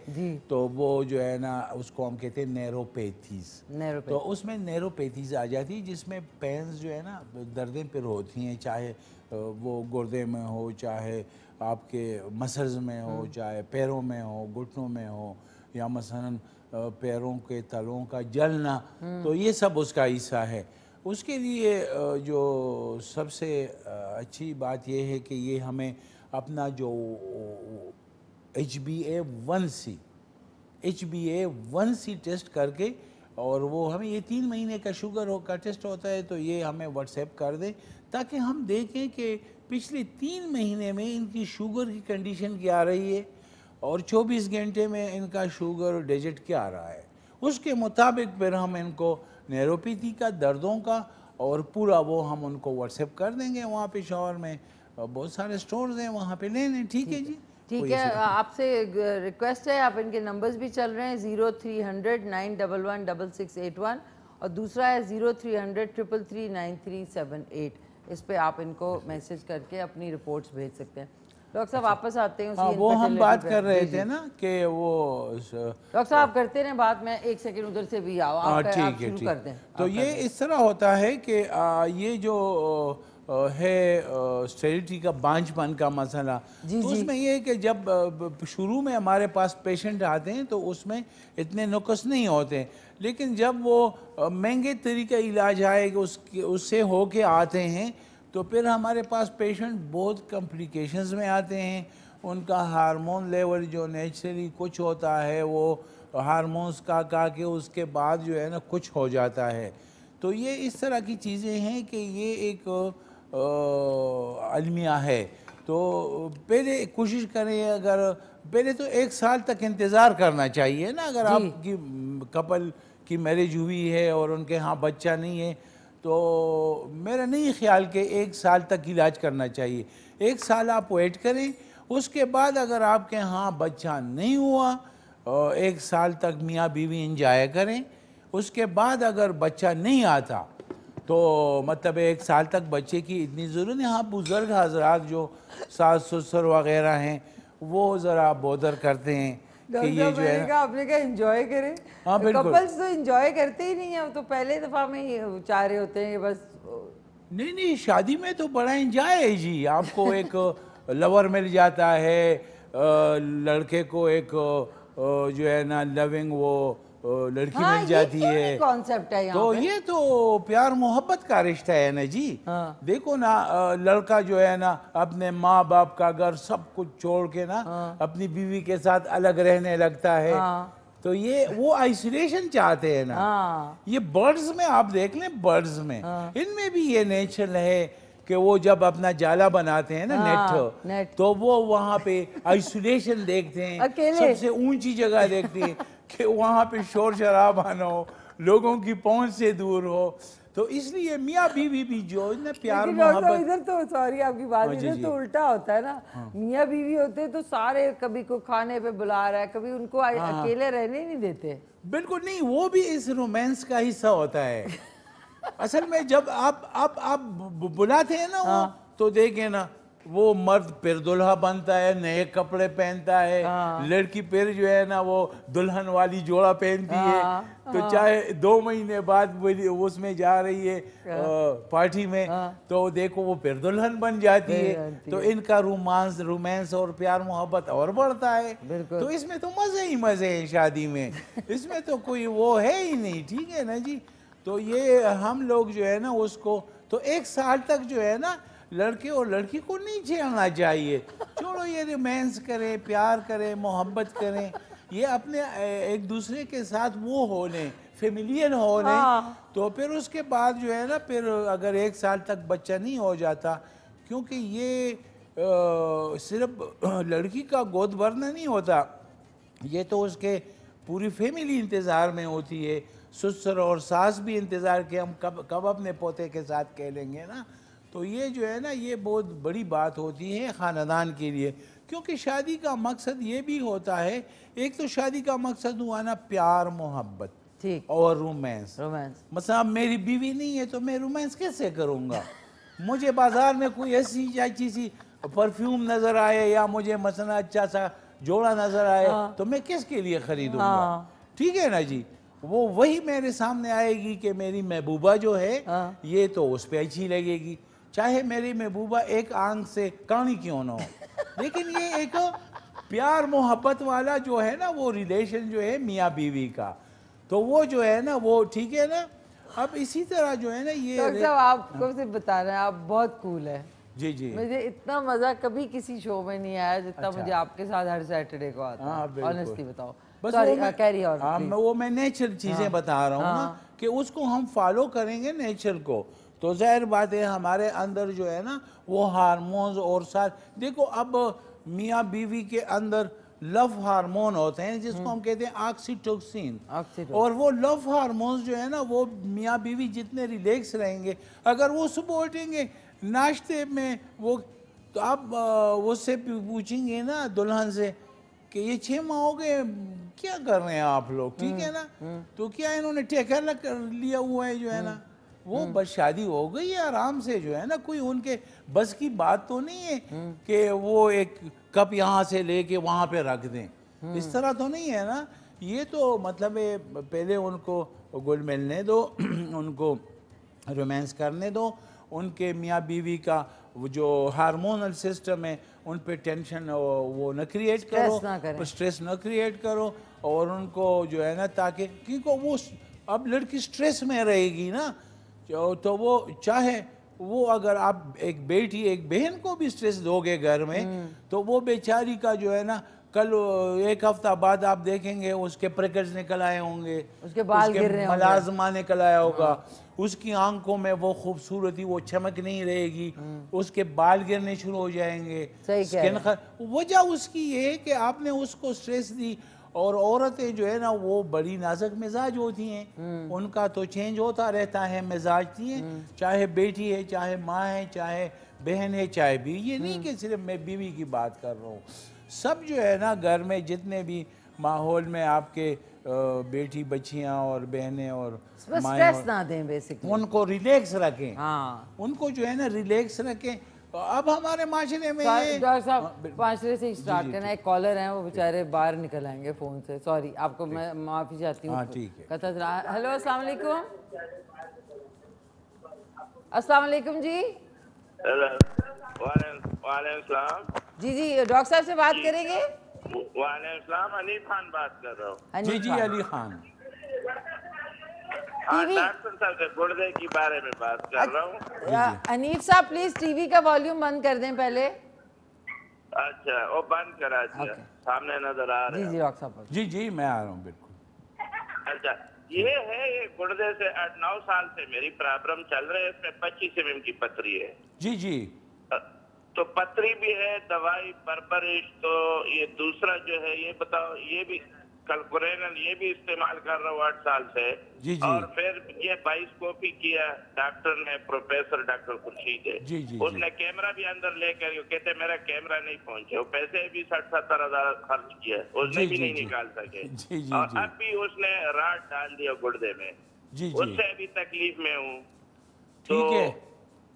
तो वो जो है ना उसको हम कहते हैं नैरोपैथीज़। तो उसमें नैरोपैथीज़ आ जाती है जिसमें पेन्स जो है ना दर्दें फिर होती हैं, चाहे वो गुर्दे में हो, चाहे आपके मसल्स में हो, चाहे पैरों में हो, घुटनों में हो, या मसलन पैरों के तलों का जलना, तो ये सब उसका हिस्सा है। उसके लिए जो सबसे अच्छी बात यह है कि ये हमें अपना जो HbA1c टेस्ट करके, और वो हमें ये 3 महीने का शुगर का टेस्ट होता है, तो ये हमें व्हाट्सएप कर दें ताकि हम देखें कि पिछले 3 महीने में इनकी शुगर की कंडीशन क्या रही है और 24 घंटे में इनका शुगर डिजिट क्या रहा है। उसके मुताबिक फिर हम इनको नैरोपैथी का, दर्दों का, और पूरा वो हम उनको व्हाट्सएप कर देंगे। वहाँ पे शहर में बहुत सारे स्टोर्स हैं, वहाँ पे ले लें। ठीक है जी,
ठीक है। आपसे रिक्वेस्ट है, आप इनके नंबर्स भी चल रहे हैं 0300 911 6681 और दूसरा है 0300 333 9378। इस पे आप इनको मैसेज करके अपनी रिपोर्ट्स भेज सकते हैं। डॉक्टर साहब वापस आते हैं
हाँ, वो हम बात कर रहे थे ना कि वो
डॉक्टर साहब करते हैं बात में 1 सेकंड उधर से भी आओ। आप शुरू कर दें।
तो ये इस तरह होता है कि ये जो है स्टेरिलिटी का, बांझपन का मसला, तो उसमें ये है कि जब शुरू में हमारे पास पेशेंट आते हैं तो उसमें इतने नुक्स नहीं होते, लेकिन जब वो महंगे तरीके इलाज आएगा उससे होके आते हैं तो फिर हमारे पास पेशेंट बहुत कॉम्प्लिकेशंस में आते हैं। उनका हार्मोन लेवल जो नेचुरली कुछ होता है वो हार्मोन्स का के उसके बाद जो है ना कुछ हो जाता है। तो ये इस तरह की चीज़ें हैं कि ये एक अलमिया है। तो पहले कोशिश करें, अगर पहले तो 1 साल तक इंतज़ार करना चाहिए ना, अगर आपकी कपल की मैरिज हुई है और उनके यहाँ बच्चा नहीं है तो मेरा नहीं ख्याल कि 1 साल तक इलाज करना चाहिए। 1 साल आप वेट करें, उसके बाद अगर आपके यहाँ बच्चा नहीं हुआ 1 साल तक मियाँ बीवी इंजॉय करें। उसके बाद अगर बच्चा नहीं आता तो मतलब 1 साल तक बच्चे की इतनी ज़रूरत नहीं। हाँ, बुज़ुर्ग हजरात जो सास ससुर वगैरह हैं वो ज़रा बोदर करते हैं कि ये जो है
आपने कहा एंजॉय करें।
हाँ, बिल्कुल।
कपल्स तो एंजॉय करते ही नहीं है, तो पहले दफ़ा में ही चाह रहे होते हैं कि बस।
नहीं, शादी में तो बड़ा एंजॉय है जी। आपको एक लवर मिल जाता है, लड़के को एक जो है ना लविंग वो लड़की मिल जाती है।
कॉन्सेप्ट है
तो ये तो प्यार मोहब्बत का रिश्ता है ना जी। देखो ना, लड़का जो है ना अपने माँ बाप का घर सब कुछ छोड़ के ना अपनी बीवी के साथ अलग रहने लगता है। तो ये वो आइसोलेशन चाहते हैं ना। ये बर्ड्स में आप देख लें, बर्ड्स में इनमें भी ये नेचर है कि वो जब अपना जाला बनाते हैं ना नेट, तो वो वहाँ पे आइसोलेशन देखते हैं, सबसे ऊंची जगह देखते हैं कि वहाँ पे शोर शराबा ना हो, लोगों की पहुंच से दूर हो। तो इसलिए मियाँ बीवी भी जो है ना प्यार मोहब्बत।
इधर तो सॉरी आपकी बात, इधर तो उल्टा होता है ना। मियाँ बीवी होते तो सारे कभी को खाने पे बुला रहा है, कभी उनको अकेले रहने नहीं देते।
बिल्कुल नहीं, वो भी इस रोमांस का हिस्सा होता है। असल में जब आप बुलाते हैं ना वो, तो देखें ना वो मर्द फिर दुल्हा बनता है, नए कपड़े पहनता है, लड़की फिर जो है ना वो दुल्हन वाली जोड़ा पहनती है। तो चाहे 2 महीने बाद वो उसमें जा रही है पार्टी में, तो देखो वो फिर दुल्हन बन जाती है। तो इनका रोमांस और प्यार मोहब्बत और बढ़ता है। तो इसमें तो मजे ही मजे हैं शादी में, इसमें तो कोई वो है ही नहीं। ठीक है ना जी। तो ये हम लोग जो है ना उसको तो 1 साल तक जो है ना लड़के और लड़की को नहीं छेड़ना चाहिए। छोड़ो, ये रोमांस करें, प्यार करें, मोहब्बत करें, ये अपने एक दूसरे के साथ वो हो लें, फेमिलियर हो लें। तो फिर उसके बाद जो है ना, फिर अगर 1 साल तक बच्चा नहीं हो जाता, क्योंकि ये सिर्फ लड़की का गोद भरना नहीं होता, ये तो उसके पूरी फैमिली इंतज़ार में होती है। ससुर और सास भी इंतज़ार के हम कब अपने पोते के साथ खेलेंगे ना। तो ये जो है ना ये बहुत बड़ी बात होती है ख़ानदान के लिए, क्योंकि शादी का मकसद ये भी होता है, एक तो शादी का मकसद हुआ ना प्यार मोहब्बत,
ठीक,
और रोमांस। मतलब मेरी बीवी नहीं है तो मैं रोमांस कैसे करूँगा? मुझे बाजार में कोई ऐसी अच्छी सी परफ्यूम नज़र आए या मुझे मसला अच्छा सा जोड़ा नज़र आए तो मैं किसके लिए ख़रीदूँगा? ठीक है ना जी। वो वही मेरे सामने आएगी कि मेरी महबूबा जो है ये तो उस पर अच्छी लगेगी, चाहे मेरी महबूबा एक आंख से कानी क्यों ना हो। लेकिन ये एक प्यार मोहब्बत वाला जो है ना वो रिलेशन जो है मियाँ बीवी का, तो वो जो है ना वो ठीक है ना। अब इसी तरह जो है ना ये
तो आपको से बता रहे हैं, आप बहुत कूल है
जी जी।
मुझे इतना मजा कभी किसी शो में नहीं आया जितना मुझे आपके साथ हर सैटरडे को आता है। ऑनेस्टली बताओ।
बस
कैरी ऑन।
वो मैं नेचर चीजें बता रहा हूँ ना कि उसको हम फॉलो करेंगे नेचर को, तो जाहिर बात है हमारे अंदर जो है ना वो हार्मोन्स और साथ देखो अब मियाँ बीवी के अंदर लव हार्मोन होते हैं जिसको हम कहते हैं ऑक्सीटोसिन, और वो लव हार्मोन्स जो है ना वो मियाँ बीवी जितने रिलैक्स रहेंगे, अगर वो सुबह उठेंगे नाश्ते में वो, तो आप उससे पूछेंगे ना दुल्हन से कि ये 6 माह हो गए क्या कर रहे हैं आप लोग, ठीक है ना, तो क्या इन्होंने ठेका लिया हुआ है जो है ना, वो बस शादी हो गई है आराम से जो है ना, कोई उनके बस की बात तो नहीं है कि वो एक कप यहाँ से लेके वहाँ पे रख दें, इस तरह तो नहीं है ना। ये तो मतलब पहले उनको गुल मिलने दो, उनको रोमांस करने दो, उनके मियाँ बीवी का जो हार्मोनल सिस्टम है उन पे टेंशन वो न क्रिएट करो, स्ट्रेस न क्रिएट करो, और उनको जो है ना ताकि क्योंकि वो अब लड़की स्ट्रेस में रहेगी ना, तो वो चाहे वो अगर आप एक बेटी एक बहन को भी स्ट्रेस दोगे घर में तो वो बेचारी का जो है ना कल 1 हफ्ता बाद आप देखेंगे उसके प्रकट निकल आए होंगे,
उसके बाल गिर रहे होंगे,
मलाजमा निकल आया होगा, उसकी आंखों में वो खूबसूरती, वो चमक नहीं रहेगी, उसके बाल गिरने शुरू हो जाएंगे, स्किन वजह उसकी ये है कि आपने उसको स्ट्रेस दी। और औरतें जो है ना वो बड़ी नाजुक मिजाज होती हैं, उनका तो चेंज होता रहता है मिजाज की, चाहे बेटी है, चाहे माँ है, चाहे बहन है, चाहे भी, ये नहीं कि सिर्फ मैं बीवी की बात कर रहा हूँ, सब जो है ना घर में जितने भी माहौल में आपके बेटी बच्चियां और बहनें और
स्ट्रेस ना दें, बेसिकली
उनको रिलैक्स रखें।
हाँ,
उनको जो है ना रिलैक्स रखें। अब हमारे माशरे में
डॉक्टर साहब माशरे से स्टार्ट करना। एक कॉलर हैं, वो बेचारे बाहर निकल आएंगे फोन से, सॉरी आपको मैं माफी चाहती हूँ।
हाँ ठीक है।
हेलो अस्सलाम वालेकुम। अस्सलाम वालेकुम जी।
वालेकुम सलाम।
जी जी डॉक्टर साहब से बात करेंगे।
वालेकुम सलाम, अली खान बात कर रहा हूँ।
जी जी अली खान।
डॉक्टर साहब से गुर्दे के बारे में बात कर रहा हूँ।
अनीफ साहब प्लीज टीवी का वॉल्यूम बंद कर दें पहले।
अच्छा वो बंद करा दिया, सामने नजर आ रहा है।
जी जी डॉक्टर साहब।
जी जी मैं आ रहा हूँ बिल्कुल।
अच्छा ये है, ये गुर्दे से 8-9 साल से मेरी प्रॉब्लम चल रही है, इसमें 25 mm की पथरी है।
जी जी
तो पथरी भी है, दवाई परवरिश, तो ये दूसरा जो है ये बताओ, ये भी कल्कुरेनल ये भी इस्तेमाल कर रहा हूँ 8 साल से।
जी जी।
और फिर ये बाइस्कोपी किया डॉक्टर ने, प्रोफेसर डॉक्टर खुर्शीद है,
जी जी
उसने कैमरा भी अंदर लेकर, कहते मेरा कैमरा नहीं पहुंचे, वो पैसे भी 60-70 हजार खर्च किया, उसने भी नहीं निकाल सके।
जी जी।
और अब भी उसने राड डाल दिया गुर्दे में,
जी जी।
उससे भी तकलीफ में हूँ।
ठीक है,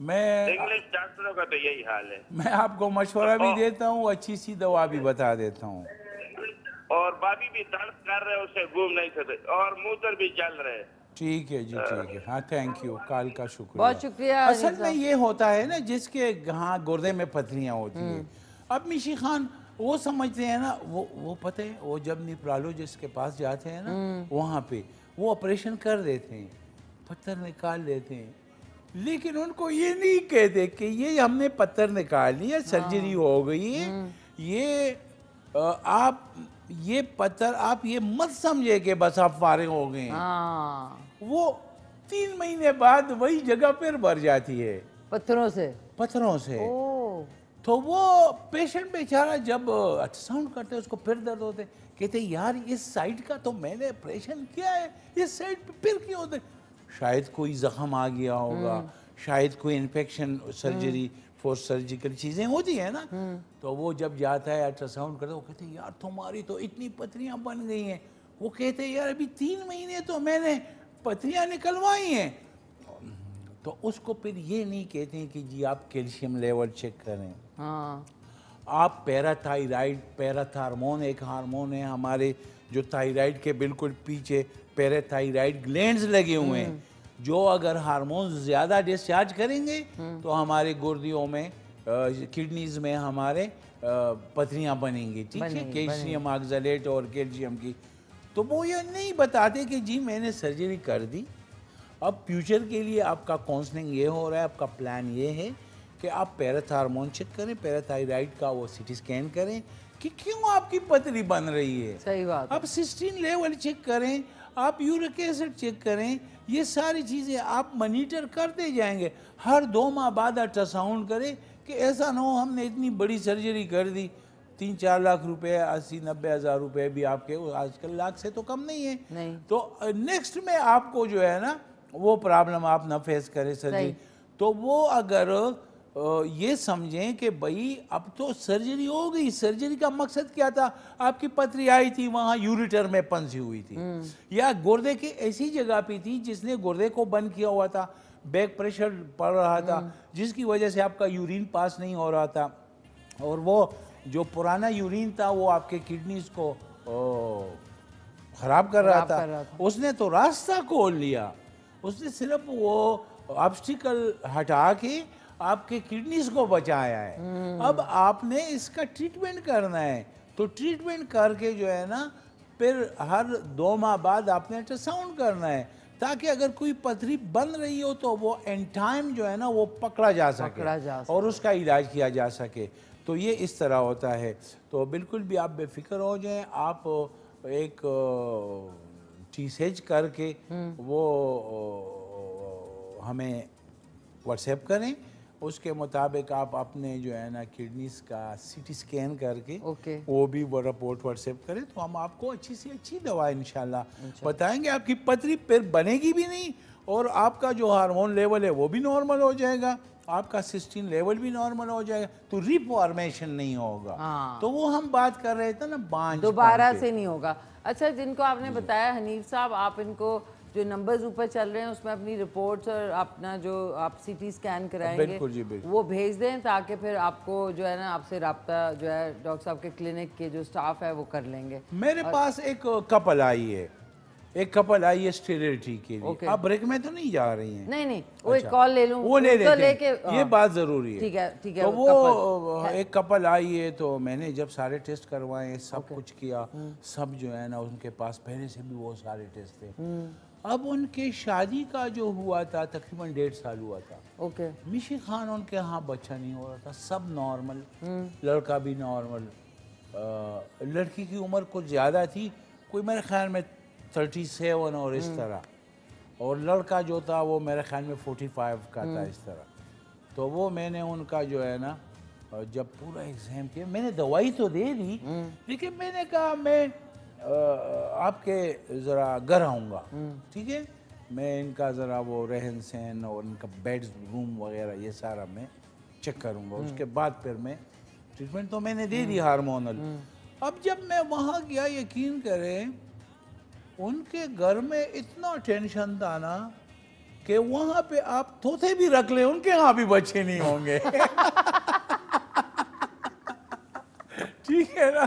मैं
इंग्लिश डॉक्टरों का तो यही हाल है।
मैं आपको मशवरा भी देता हूँ, अच्छी सी दवा भी बता देता हूँ।
और बाबी भी दर्द कर रहे, उसे घूम नहीं सकते, और मूत्र भी चल रहे।
ठीक है जी ठीक है। हाँ थैंक यू, कॉल का शुक्रिया।
बहुत शुक्रिया।
असल में ये होता है ना जिसके हाँ गुर्दे में पथरियाँ होती हैं। अब मिशी खान वो समझते हैं ना, वो पता है, वो जब निप्रोलॉजिस्ट के पास जाते हैं ना वहाँ पे वो ऑपरेशन कर देते हैं, पत्थर निकाल देते हैं, लेकिन उनको ये नहीं कहते कि ये हमने पत्थर निकाल लिया, सर्जरी हो गई है, ये आप ये पत्थर आप ये मत समझे कि बस आप फारिग हो गए। वो 3 महीने बाद वही जगह फिर भर जाती है
पत्थरों से।
तो वो पेशेंट बेचारा जब अल्ट्रासाउंड करते हैं उसको फिर दर्द होते, कहते यार इस साइड का तो मैंने ऑपरेशन किया है, इस साइड पे फिर क्यों होते? शायद कोई जख्म आ गया होगा, शायद कोई इन्फेक्शन, सर्जरी फॉर सर्जिकल चीज़ें होती है ना। तो वो जब जाता है अल्ट्रासाउंड करता है, वो कहते हैं यार तुम्हारी तो इतनी पथरियाँ बन गई हैं। वो कहते हैं यार अभी 3 महीने तो मैंने पथरियाँ निकलवाई हैं। तो उसको फिर ये नहीं कहते हैं कि जी आप कैल्शियम लेवल चेक करें। आप पैराथायराइड, पैराथार्मोन एक हार्मोन है हमारे जो थायराइड के बिल्कुल पीछे पैराथायराइड ग्लैंड्स लगे हुए हैं, जो अगर हार्मोन ज़्यादा डिस्चार्ज करेंगे तो हमारे गुर्दियों में किडनीज में हमारे पथरियाँ बनेंगी। ठीक है, कैल्शियम ऑक्सलेट और कैल्शियम की। तो वो ये नहीं बताते कि जी मैंने सर्जरी कर दी, अब फ्यूचर के लिए आपका काउंसलिंग ये हो रहा है, आपका प्लान ये है कि आप पैराथार्मोन चेक करें, पैराथायराइड का वो सिटी स्कैन करें कि क्यों आपकी पथरी बन रही है।
सही बात।
आप सिस्टीन लेवल चेक करें, आप यूरिक एसिड चेक करें, ये सारी चीज़ें आप मॉनिटर करते जाएंगे। हर 2 माह बाद अल्ट्रासाउंड करें कि ऐसा ना हो हमने इतनी बड़ी सर्जरी कर दी, 3-4 लाख रुपए, 80-90 हज़ार रुपए भी आपके, आजकल लाख से तो कम नहीं है।
नहीं।
तो नेक्स्ट में आपको जो है ना वो प्रॉब्लम आप ना फेस करें सर्जरी। तो वो अगर ये समझें कि भाई अब तो सर्जरी हो गई, सर्जरी का मकसद क्या था, आपकी पथरी आई थी वहाँ यूरिटर में पंसी हुई थी, या गुर्दे की ऐसी जगह पे थी जिसने गुर्दे को बंद किया हुआ था, बैक प्रेशर पड़ रहा था जिसकी वजह से आपका यूरिन पास नहीं हो रहा था, और वो जो पुराना यूरिन था वो आपके किडनीज को खराब कर रहा था। उसने तो रास्ता खोल लिया, उसने सिर्फ वो ऑब्स्टिकल हटा के आपके किडनीज को बचाया है। अब आपने इसका ट्रीटमेंट करना है, तो ट्रीटमेंट करके जो है ना फिर हर 2 माह बाद आपने अल्ट्रासाउंड करना है, ताकि अगर कोई पथरी बन रही हो तो वो एन टाइम जो है ना वो पकड़ा जा सके और उसका इलाज किया जा सके। तो ये इस तरह होता है। तो बिल्कुल भी आप बेफिक्र हो जाएं, आप एक टीसेज करके वो हमें व्हाट्सएप करें, उसके मुताबिक आप अपने जो है ना किडनीज का सीटी स्कैन करके वो भी वो रिपोर्ट व्हाट्सएप करें, तो हम आपको अच्छी से अच्छी दवा इंशाल्लाह बताएंगे। आपकी पथरी फिर बनेगी भी नहीं और आपका जो हार्मोन लेवल है वो भी नॉर्मल हो जाएगा, आपका सिस्टीन लेवल भी नॉर्मल हो जाएगा, तो रिफॉर्मेशन नहीं होगा। तो वो हम बात कर रहे थे ना, बांझ
दोबारा से नहीं होगा। अच्छा, जिनको आपने बताया हनीफ साहब, आप इनको जो नंबर्स ऊपर चल रहे हैं उसमें अपनी रिपोर्ट्स और अपना जो आप सीटी स्कैन कराएंगे
बिल्कुल जी, बिल्कुल।
वो भेज दें, ताकि फिर आपको जो है ना आपसे रब्ता जो है डॉक्टर साहब के क्लिनिक के जो स्टाफ है वो कर लेंगे।
मेरे पास एक कपल आई है, एक कपल आई है स्टेरिलिटी के लिए। आप ब्रेक में तो नहीं जा रही हैं?
नहीं नहीं, वो एक कॉल ले लूं,
वो ले लेके ये बात जरूरी है।
ठीक है ठीक है।
तो वो एक कपल आई है, तो मैंने जब सारे टेस्ट करवाए, सब कुछ किया, सब जो है ना उनके पास पहले से भी वो सारे टेस्ट थे। अब उनके शादी का जो हुआ था तकरीबन 1.5 साल हुआ था। मिशी खान उनके यहाँ बच्चा नहीं हो रहा था, सब नॉर्मल, लड़का भी नॉर्मल, लड़की की उम्र कुछ ज़्यादा थी, कोई मेरे ख्याल में 37 और इस तरह, और लड़का जो था वो मेरे ख्याल में 45 का था इस तरह। तो वो मैंने उनका जो है ना जब पूरा एग्जाम किया, मैंने दवाई तो दे दी, लेकिन मैंने कहा मैं आपके ज़रा घर आऊँगा, ठीक है, मैं इनका ज़रा वो रहन सहन और इनका बेड रूम वगैरह ये सारा मैं चेक करूँगा, उसके बाद फिर मैं ट्रीटमेंट तो मैंने दे दी हार्मोनल। अब जब मैं वहाँ गया, यकीन करें उनके घर में इतना टेंशन था ना कि वहाँ पे आप तोते भी रख ले, उनके यहाँ भी बच्चे नहीं होंगे। ठीक है ना।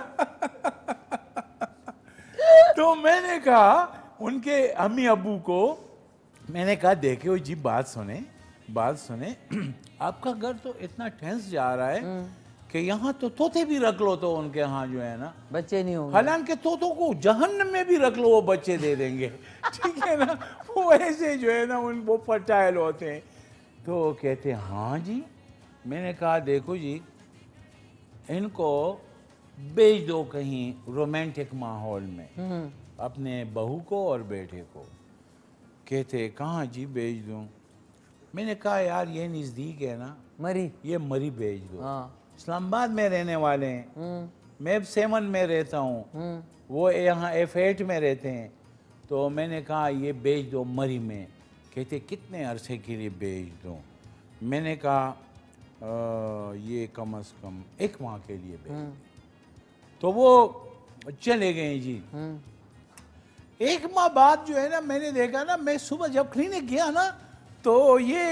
तो मैंने कहा उनके अम्मी अब्बू को, मैंने कहा देखिए जी बात सुने आपका घर तो इतना टेंस जा रहा है कि यहाँ तो तोते भी रख लो तो उनके यहाँ जो है ना
बच्चे नहीं होंगे,
हालांकि तोतों को जहन्नम में भी रख लो वो बच्चे दे देंगे। ठीक है ना, वो ऐसे जो है ना वो फर्टाइल होते हैं। तो कहते हैं हाँ जी। मैंने कहा देखो जी इनको भेज दो कहीं रोमांटिक माहौल में, अपने बहू को और बेटे को। कहते कहाँ जी भेज दूँ? मैंने कहा यार ये नज़दीक है ना, ये मरी भेज दो। इस्लामाबाद में रहने वाले हैं, मैं F7 में रहता हूँ, वो यहाँ F8 में रहते हैं। तो मैंने कहा ये भेज दो मरी में। कहते कितने अरसे के लिए भेज दूँ? मैंने कहा ये कम से कम 1 माह के लिए भेज। तो वो चले गए जी। 1 माह बाद जो है ना मैंने देखा ना, मैं सुबह जब क्लिनिक गया ना तो ये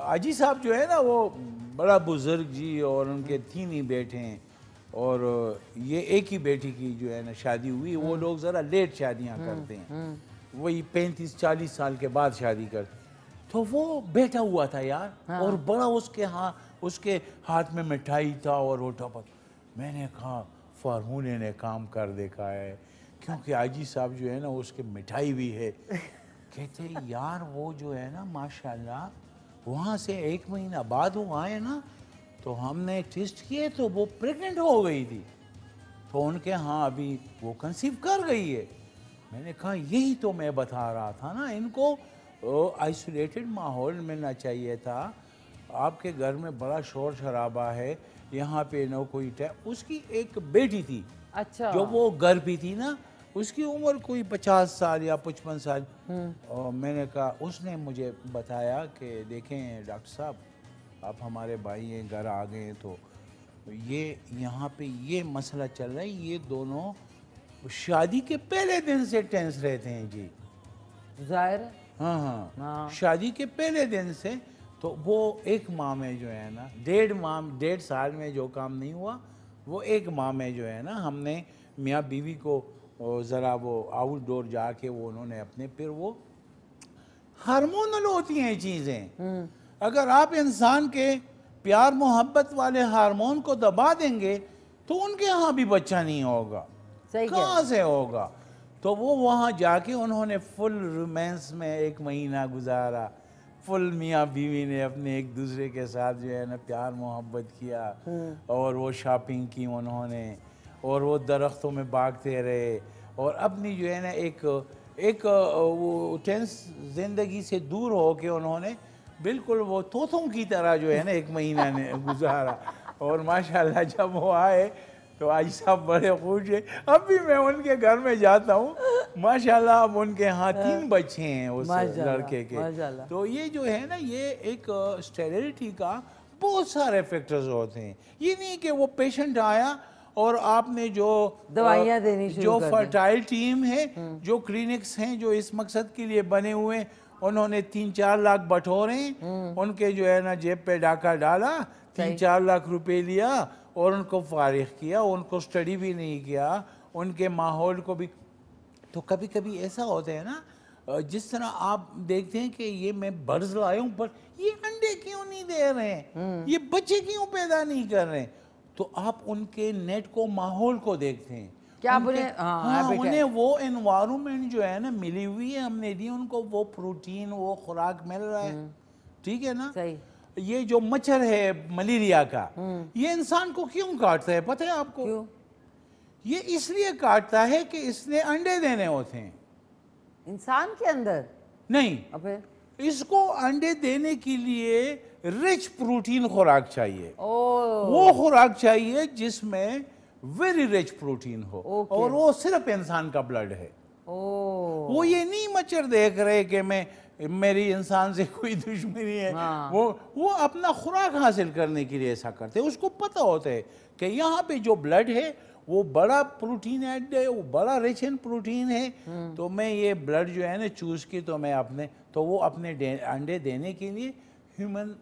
हाजी साहब जो है ना वो बड़ा बुजुर्ग जी, और उनके 3 ही बेटे हैं, और ये एक ही बेटी की जो है ना शादी हुई। वो लोग ज़रा लेट शादियां करते हैं, वही 35-40 साल के बाद शादी करते। तो वो बैठा हुआ था यार, और बड़ा उसके हाथ में मिठाई था और वो टपक। मैंने कहा फार्मूले ने काम कर देखा है, क्योंकि हाजी साहब जो है ना उसके मिठाई भी है। कहते यार वो जो है ना माशाल्लाह वहाँ से 1 महीना बाद वो आए ना, तो हमने टेस्ट किए तो वो प्रेग्नेंट हो गई थी। तो उनके हाँ अभी वो कंसीव कर गई है। मैंने कहा यही तो मैं बता रहा था ना, इनको आइसोलेटेड माहौल मिलना चाहिए था। आपके घर में बड़ा शोर शराबा है, यहाँ पे न कोई उसकी एक बेटी थी, अच्छा, जो वो गर्भी थी ना, उसकी उम्र कोई 50 साल या 55 साल। और मैंने कहा, उसने मुझे बताया कि देखें डॉक्टर साहब आप हमारे भाई हैं, घर आ गए हैं, तो ये यहाँ पे ये मसला चल रहा है, ये दोनों शादी के पहले दिन से टेंस रहते हैं जी।
जाहिर है।
हाँ, शादी के पहले दिन से। तो वो 1 माह में जो है ना, 1.5 साल में जो काम नहीं हुआ, वो 1 माह में जो है ना हमने मियाँ बीवी को ज़रा वो आउटडोर जाके वो उन्होंने अपने, फिर वो हार्मोनल होती हैं चीज़ें। अगर आप इंसान के प्यार मोहब्बत वाले हार्मोन को दबा देंगे तो उनके यहाँ भी बच्चा नहीं होगा, कहाँ से होगा? तो वो वहाँ जाके उन्होंने फुल रोमांस में 1 महीना गुजारा, फुल मियाँ बीवी ने अपने एक दूसरे के साथ जो है ना प्यार मोहब्बत किया और वो शॉपिंग की उन्होंने और वो दरख्तों में भागते रहे और अपनी जो है ना एक वो टेंस ज़िंदगी से दूर हो के उन्होंने बिल्कुल वो तोतों की तरह जो है ना 1 महीना ने गुजारा। और माशाल्लाह जब वो आए तो आज साहब बड़े खुश है। अब भी मैं उनके घर में जाता हूँ, माशाल्लाह अब उनके यहाँ 3 बच्चे हैं उस लड़के के। तो ये जो है ना ये एक स्टेरिलिटी का बहुत सारे फैक्टर्स होते हैं। ये नहीं कि वो पेशेंट आया और आपने जो
दवाइयाँ देनी
जो फर्टाइल टीम है, जो क्लिनिक्स हैं जो इस मकसद के लिए बने हुए, उन्होंने 3-4 लाख बटोरे, उनके जो है ना जेब पे डाका डाला, 3-4 लाख रुपए लिया और उनको फारिग किया, उनको स्टडी भी नहीं किया, उनके माहौल को भी। तो कभी कभी ऐसा होता है ना, जिस तरह आप देखते हैं कि ये मैं बर्ड्स लाया हूँ पर ये अंडे क्यों नहीं दे रहे हैं, ये बच्चे क्यों पैदा नहीं कर रहे हैं, तो आप उनके नेट को माहौल को देखते हैं
क्या
उन्हें वो एनवायरनमेंट जो है ना मिली हुई है, हमने दी उनको वो प्रोटीन वो खुराक मिल रहा है, ठीक है ना।
सही।
ये जो मच्छर है मलेरिया का, ये इंसान को क्यों काटता है पता है आपको?
क्यों?
ये इसलिए काटता है कि इसने अंडे देने होते हैं
इंसान के अंदर।
नहीं,
अबे
इसको अंडे देने के लिए रिच प्रोटीन खुराक चाहिए।
वो
खुराक चाहिए जिसमें वेरी रिच प्रोटीन हो और वो सिर्फ इंसान का ब्लड है। वो ये नहीं मच्छर देख रहे कि मेरी इंसान से कोई दुश्मनी है। वो अपना खुराक हासिल करने के लिए ऐसा करते हैं। उसको पता होता है कि यहाँ पे जो ब्लड है वो बड़ा प्रोटीन ऐड है, वो बड़ा रिच इन प्रोटीन है, तो मैं ये ब्लड जो है ना चूज की तो मैं अपने तो वो अपने अंडे देने के लिए ह्यूमन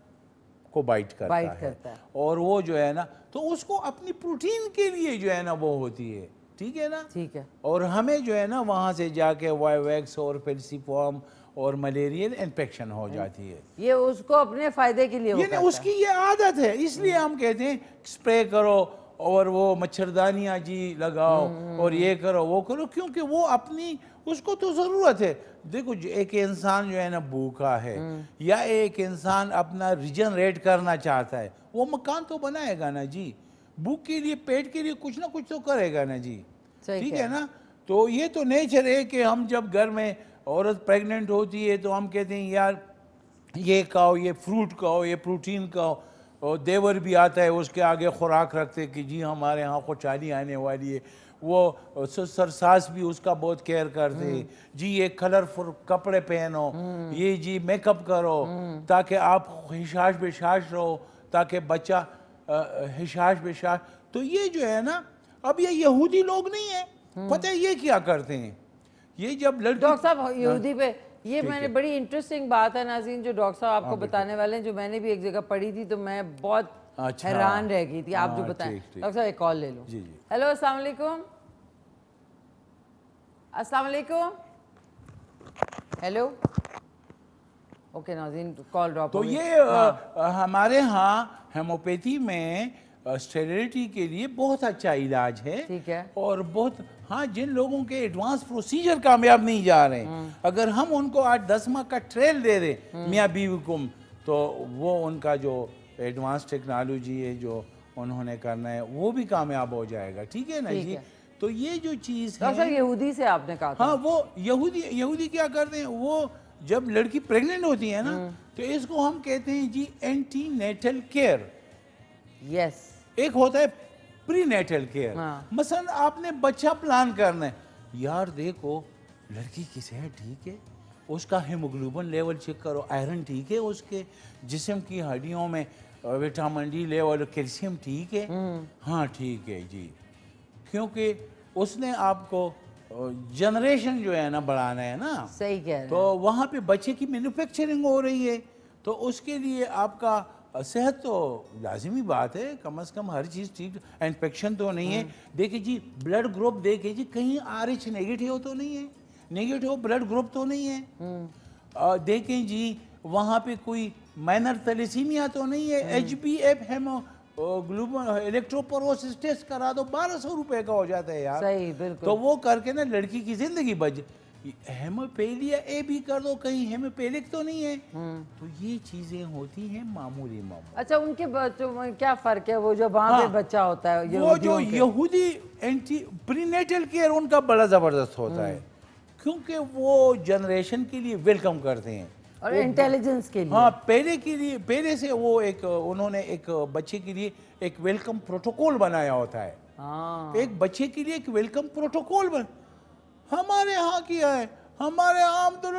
को बाइट करता है और वो जो है ना तो उसको अपनी प्रोटीन के लिए जो है ना वो होती है, ठीक है ना।
ठीक है।
और हमें जो है ना वहाँ से जाके वाइवैक्स और फेल्सिफॉर्म और मलेरियल इन्फेक्शन हो जाती है।
ये उसको अपने फायदे के लिए
ये उसकी ये आदत है, इसलिए हम कहते हैं स्प्रे करो और वो मच्छरदानियाँ जी लगाओ और ये करो वो करो, क्योंकि वो अपनी उसको तो ज़रूरत है। देखो एक इंसान जो है ना भूखा है या एक इंसान अपना रिजनरेट करना चाहता है, वो मकान तो बनाएगा ना जी, भूख के लिए पेट के लिए कुछ ना कुछ तो करेगा ना जी, ठीक है ना। तो ये तो नेचर है कि हम जब घर में औरत प्रेग्नेंट होती है तो हम कहते हैं यार ये खाओ, ये फ्रूट खाओ, ये प्रोटीन खाओ, और देवर भी आता है उसके आगे खुराक रखते कि जी हमारे यहाँ खुशहाली आने वाली है, वो ससुर सास भी उसका बहुत केयर करते हैं, जी ये कलरफुल कपड़े पहनो, ये जी मेकअप करो ताकि आप हिशाश बेशाश रहो, ताकि बच्चा हिशाश बेशाश। तो ये जो है ना, अब ये यहूदी लोग नहीं है, पता है ये क्या करते हैं, ये जब लड़की
डॉक्टर साहब यहूदी पे ये मैंने बड़ी इंटरेस्टिंग बात है नाज़रीन जो डॉक्टर साहब आपको बताने वाले हैं, जो मैंने भी एक जगह पढ़ी थी तो मैं बहुत हैरान रह गई थी। आप जो बताएं डॉक्टर साहब, एक कॉल ले लो। हेलो, अस्सलाम वालेकुम। अस्सलाम वालेकुम। हेलो, ओके नाज़रीन कॉल ड्रॉप
हो गई। तो ये हमारे यहाँ हेमोपैथी में स्टेरिलिटी के लिए बहुत अच्छा इलाज है,
ठीक है।
और बहुत हाँ, जिन लोगों के एडवांस प्रोसीजर कामयाब नहीं जा रहे हैं, अगर हम उनको 8-10 माह का ट्रेल दे दें मियाँ बीवी को, तो वो उनका जो एडवांस टेक्नोलॉजी है जो उन्होंने करना है वो भी कामयाब हो जाएगा, ठीक है ना जी। तो ये जो चीज़ है,
यहूदी से आपने कहा,
हाँ वो यहूदी क्या करते हैं, वो जब लड़की प्रेग्नेंट होती है ना तो इसको हम कहते हैं जी एंटी नेटल केयर।
यस,
एक होता है प्री नेटल केयर। मसलन आपने बच्चा प्लान करना है, यार देखो लड़की की सेहत ठीक है, उसका हीमोग्लोबिन लेवल चेक करो, आयरन ठीक है, उसके जिस्म की हड्डियों में विटामिन डी लेवल, कैल्शियम ठीक है, हाँ ठीक है जी, क्योंकि उसने आपको जनरेशन जो है ना बढ़ाना है ना,
सही कह रहे हैं।
तो वहाँ पे बच्चे की मैन्युफैक्चरिंग हो रही है, तो उसके लिए आपका सेहत तो लाजिमी बात है, कम से कम हर चीज़ ठीक, इन्फेक्शन तो नहीं है। देखिए जी ब्लड ग्रुप देखिए जी, कहीं RH नेगेटिव तो नहीं है, नेगेटिव ब्लड ग्रुप तो नहीं है। देखें जी वहाँ पे कोई माइनर थैलेसीमिया तो नहीं है। HbF हेमोग्लोबिन इलेक्ट्रोपोरोसिस टेस्ट करा दो, 1200 रुपए का हो जाता है यार।
सही, बिल्कुल।
तो वो करके ना लड़की की जिंदगी बच। हेमोपेलिया ए भी कर दो, कहीं हेमोपेलिक तो नहीं है। तो ये चीजें होती हैं मामूली।
अच्छा, उनके बच्चों में क्या फर्क है? वो जो वहाँ पे बच्चा होता है,
वो जो यहूदी एंटी प्रीनेटल केयर उनका बड़ा जबरदस्त होता है, क्योंकि वो जनरेशन के लिए वेलकम करते हैं
और इंटेलिजेंस के लिए।
हाँ, पहले से वो उन्होंने एक बच्चे के लिए एक वेलकम प्रोटोकॉल बनाया होता है। एक बच्चे के लिए एक वेलकम प्रोटोकॉल हमारे यहाँ किया है। हमारे यहाँ तो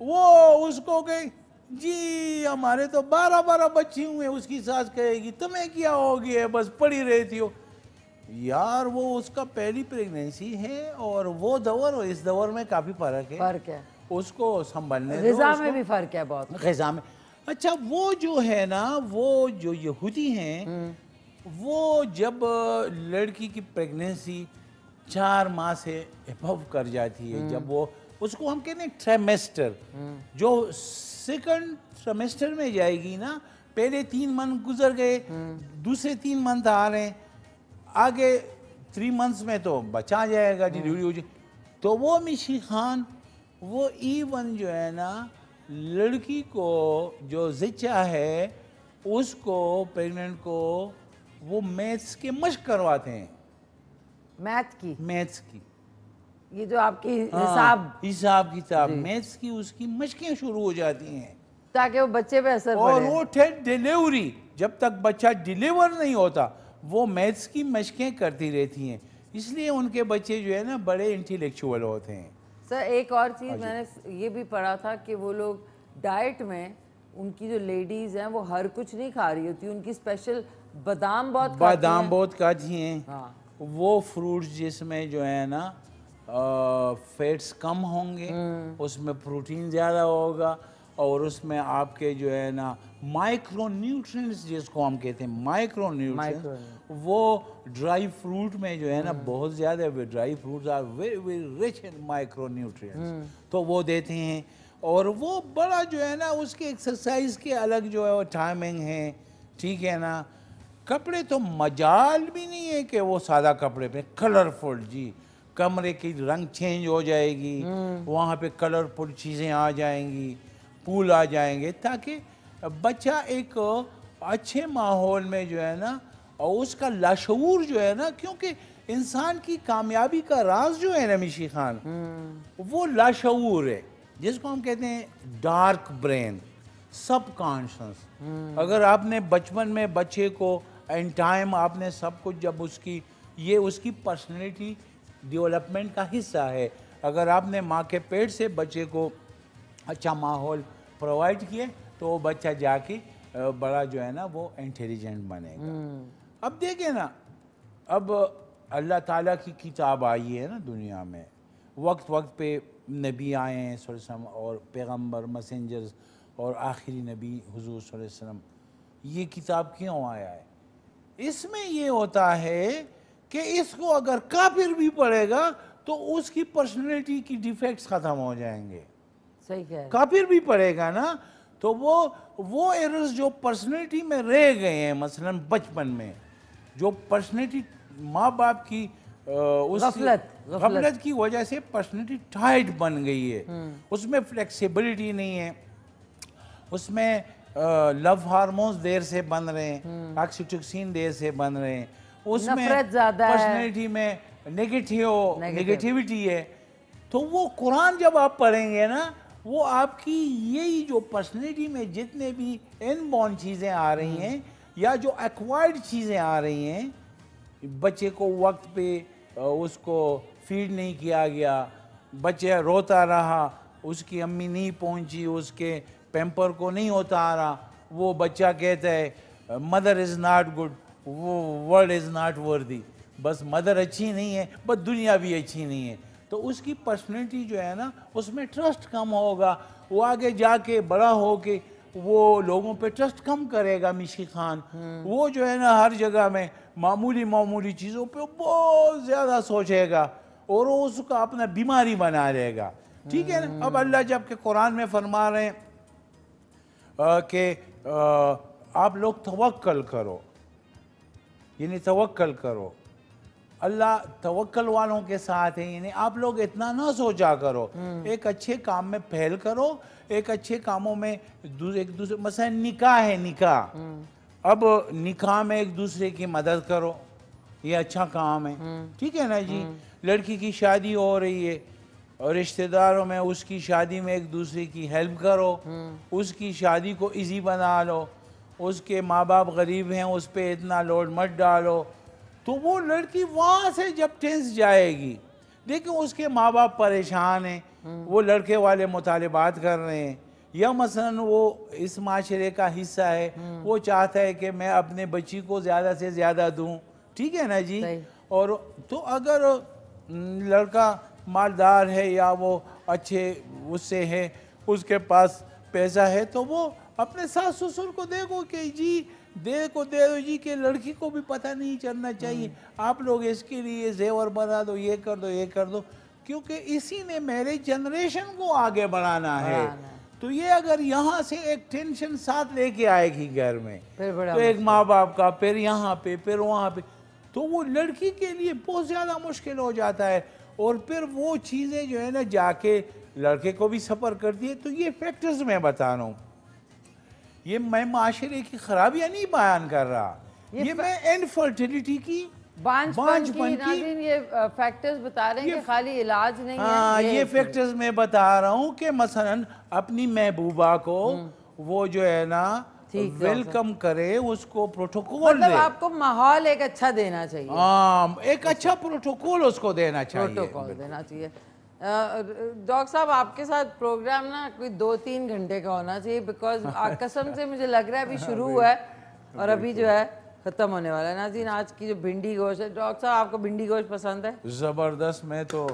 वो उसको कहे जी हमारे तो 12 बच्चे हुए, उसकी सास कहेगी तुम्हें क्या हो गया, बस पड़ी रहती हो। यार वो उसका पहली प्रेगनेंसी है और वो दौर और इस दौर में काफी फर्क है। उसको संभालने
ग़िज़ा में भी फर्क है बहुत।
ग़िज़ा में। अच्छा, वो जो है ना, वो जो यहूदी हैं, वो जब लड़की की प्रेगनेंसी 4 माह से एबव कर जाती है, जब वो उसको हम कहते हैं ट्राइमेस्टर, जो सेकंड ट्राइमेस्टर में जाएगी ना, पहले 3 मंथ गुजर गए, दूसरे 3 मंथ आ रहे हैं, आगे 3 मंथ्स में तो बच्चा आ जाएगा, डिलीवरी हो जाए। तो वो मिशी खान वो इवन जो है ना, लड़की को जो ज़िचा है उसको प्रेग्नेंट को वो मैथ्स के मश्क करवाते हैं। मैथ्स की
ये जो आपकी
हिसाब किताब मैथ्स की उसकी मशकें शुरू हो जाती हैं
ताकि वो बच्चे पे असर
और
पड़े।
वो डिलीवरी जब तक बच्चा डिलीवर नहीं होता वो मैथ्स की मशकें करती रहती हैं, इसलिए उनके बच्चे जो है ना बड़े इंटेलेक्चुअल होते हैं।
सर एक और चीज़ मैंने ये भी पढ़ा था कि वो लोग डाइट में उनकी जो लेडीज़ हैं वो हर कुछ नहीं खा रही होती, उनकी स्पेशल बादाम बहुत
खाती हैं। वो फ्रूट्स जिसमें जो है ना फैट्स कम होंगे, उसमें प्रोटीन ज़्यादा होगा और उसमें आपके जो है ना माइक्रो न्यूट्रिएंट्स जिसको हम कहते हैं माइक्रो न्यूट्रिएंट्स, वो ड्राई फ्रूट में जो है ना बहुत ज़्यादा, dry fruits are very very rich in micro nutrients, तो वो देते हैं। और वो बड़ा जो है ना उसके एक्सरसाइज के अलग जो है वो टाइमिंग है, ठीक है ना। कपड़े तो मजाल भी नहीं है कि वो सादा कपड़े पे, कलरफुल जी, कमरे की रंग चेंज हो जाएगी, वहाँ पे कलरफुल चीज़ें आ जाएंगी, फूल आ जाएंगे, ताकि बच्चा एक अच्छे माहौल में जो है ना, और उसका लाशऊर जो है ना, क्योंकि इंसान की कामयाबी का राज जो है ना मिशी खान, वो लाशऊर है, जिसको हम कहते हैं डार्क ब्रेन, सबकॉन्शियस। अगर आपने बचपन में बच्चे को इन टाइम आपने सब कुछ, जब उसकी पर्सनैलिटी डेवलपमेंट का हिस्सा है, अगर आपने माँ के पेट से बच्चे को अच्छा माहौल प्रोवाइड किए तो वो बच्चा जाके बड़ा जो है ना वो इंटेलिजेंट बनेगा। अब देखें ना, अब अल्लाह ताला की किताब आई है ना दुनिया में, वक्त वक्त पे नबी आए हैं सल्लल्लाहु अलैहि वसल्लम और पैगंबर मैसेंजर्स और आखिरी नबी हुजूर सल्लल्लाहु अलैहि वसल्लम। ये किताब क्यों आया है? इसमें ये होता है कि इसको अगर काफिर भी पढ़ेगा तो उसकी पर्सनैलिटी की डिफेक्ट्स खत्म हो जाएंगे।
सही कह रहे हैं।
काफिर भी पढ़ेगा ना तो वो एरर्स जो पर्सनैलिटी में रह गए हैं, मसलन बचपन में जो पर्सनैलिटी माँ बाप की गफलत की वजह से पर्सनैलिटी टाइट बन गई है, उसमें फ्लेक्सिबिलिटी नहीं है, उसमें लव हार्मोन्स देर से बन रहे हैं, ऑक्सीटोसिन देर से बन रहे हैं, उसमें पर्सनैलिटी में नेगेटिविटी है। तो वो कुरान जब आप पढ़ेंगे ना, वो आपकी यही जो पर्सनैलिटी में जितने भी इनबॉर्न चीज़ें आ रही हैं या जो एक्वायर्ड चीज़ें आ रही हैं, बच्चे को वक्त पे उसको फीड नहीं किया गया, बच्चा रोता रहा, उसकी अम्मी नहीं पहुंची, उसके पैम्पर को नहीं उतारा, वो बच्चा कहता है मदर इज़ नॉट गुड, वो वर्ल्ड इज़ नॉट वर्दी, बस मदर अच्छी नहीं है, बस दुनिया भी अच्छी नहीं है। तो उसकी पर्सनैलिटी जो है ना उसमें ट्रस्ट कम होगा, वो आगे जाके बड़ा हो के वो लोगों पे ट्रस्ट कम करेगा। मिशी खान वो जो है ना हर जगह में मामूली चीज़ों पे बहुत ज़्यादा सोचेगा और वो उसका अपना बीमारी बना लेगा, ठीक है ना। अब अल्लाह जब के कुरान में फरमा रहे हैं कि आप लोग तवक्कल करो, यानी तवक्कल करो, अल्लाह तवक्कल वालों के साथ है, यानी आप लोग इतना ना सोचा करो, एक अच्छे काम में पहल करो, एक अच्छे कामों में एक दूसरे, मसलन निकाह है, निकाह, अब निकाह में एक दूसरे की मदद करो, ये अच्छा काम है, ठीक है ना जी। लड़की की शादी हो रही है और रिश्तेदारों में उसकी शादी में एक दूसरे की हेल्प करो, उसकी शादी को इजी बना लो, उसके माँ बाप गरीब हैं उस पर इतना लोड मत डालो, तो वो लड़की वहाँ से जब टेंस जाएगी, देखिए उसके माँ बाप परेशान हैं, वो लड़के वाले मुतालिबात कर रहे हैं, या मसलन वो इस माशरे का हिस्सा है, वो चाहता है कि मैं अपने बच्ची को ज़्यादा से ज़्यादा दूँ, ठीक है ना जी। और तो अगर लड़का मालदार है या वो अच्छे उससे है, उसके पास पैसा है, तो वो अपने सास ससुर को देखो कि जी दे दो जी, कि लड़की को भी पता नहीं चलना चाहिए, आप लोग इसके लिए जेवर बना दो, ये कर दो, ये कर दो, क्योंकि इसी ने मेरे जनरेशन को आगे बढ़ाना है। तो ये अगर यहाँ से एक टेंशन साथ लेके आएगी घर में, तो एक माँ बाप का, फिर यहाँ पे, फिर वहाँ पे, तो वो लड़की के लिए बहुत ज़्यादा मुश्किल हो जाता है, और फिर वो चीज़ें जो है ना जाके लड़के को भी सफ़र करती है। तो ये फैक्टर्स मैं बता रहा हूँ, ये मैं माशरे की खराबियाँ नहीं बयान कर रहा, ये मैं इनफर्टिलिटी की, बांझपन की
ये फैक्टर्स बता रहे हैं कि खाली इलाज नहीं है।
हाँ, ये फैक्टर्स मैं बता रहा हूँ कि मसलन अपनी महबूबा को वो जो है ना वेलकम करे, उसको प्रोटोकॉल
मतलब आपको माहौल एक अच्छा देना चाहिए,
हाँ, एक अच्छा प्रोटोकॉल उसको देना चाहिए,
प्रोटोकॉल देना चाहिए। डॉक्टर साहब आपके साथ प्रोग्राम ना कोई 2-3 घंटे का होना चाहिए, बिकॉज कसम से मुझे लग रहा है अभी शुरू हुआ है और अभी जो है खत्म होने वाला है। नाज़रीन, आज की जो भिंडी गोश्त है, डॉक्टर साहब आपको भिंडी गोश्त पसंद है?
जबरदस्त। मैं तो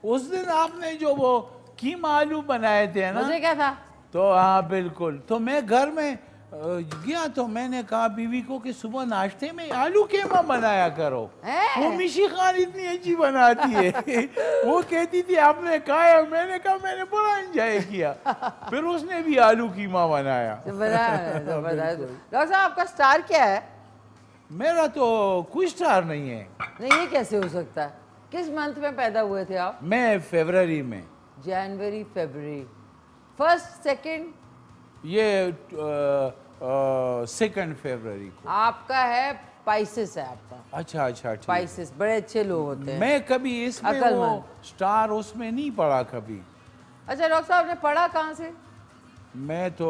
उस दिन आपने जो वो कीमा आलू बनाए थे ना,
मुझे क्या था,
तो हाँ बिल्कुल, तो मैं घर में गया तो मैंने कहा बीवी को कि सुबह नाश्ते में आलू कीमा बनाया करो, वो मिशी खान इतनी अच्छी बनाती है वो कहती थी आपने कहा, मैंने कहा मैंने बड़ा एंजॉय किया, फिर उसने भी आलू कीमा बनाया।
डॉक्टर साहब आपका स्टार क्या है?
मेरा तो कोई स्टार नहीं है।
नहीं, ये कैसे हो सकता है? किस मंथ में पैदा हुए थे आप?
मैं फरवरी में,
जनवरी फरवरी, फर्स्ट सेकंड,
ये 2 फरवरी को।
आपका है पाइसेस है आपका?
अच्छा अच्छा,
पाइसेस बड़े अच्छे लोग होते हैं।
मैं कभी इसमें वो स्टार उसमें नहीं पढ़ा कभी।
अच्छा डॉक्टर साहब, आपने पढ़ा कहाँ से?
मैं तो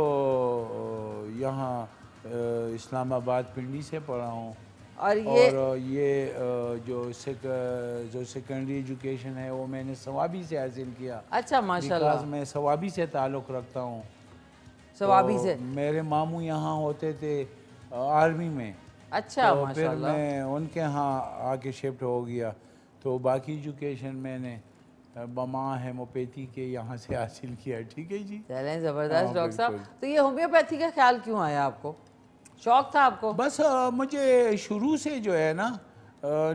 यहाँ इस्लामाबाद पिंडी से पढ़ा हूँ, और ये जो सेकेंडरी एजुकेशन है वो मैंने सवाबी से हासिल किया।
अच्छा, माशाल्लाह।
मैं सवाबी से ताल्लुक़ रखता हूँ।
सवाबी से?
मेरे मामू यहाँ होते थे आर्मी में।
अच्छा,
तो फिर
माशाल्लाह।
मैं उनके यहाँ आके शिफ्ट हो गया, तो बाकी एजुकेशन मैंने बमा हेमोपैथी के यहाँ से हासिल किया। ठीक है जी,
चलें, ज़बरदस्त। डॉक्टर साहब, तो ये होम्योपैथी का ख्याल क्यों आया आपको? शौक था आपको?
बस मुझे शुरू से जो है ना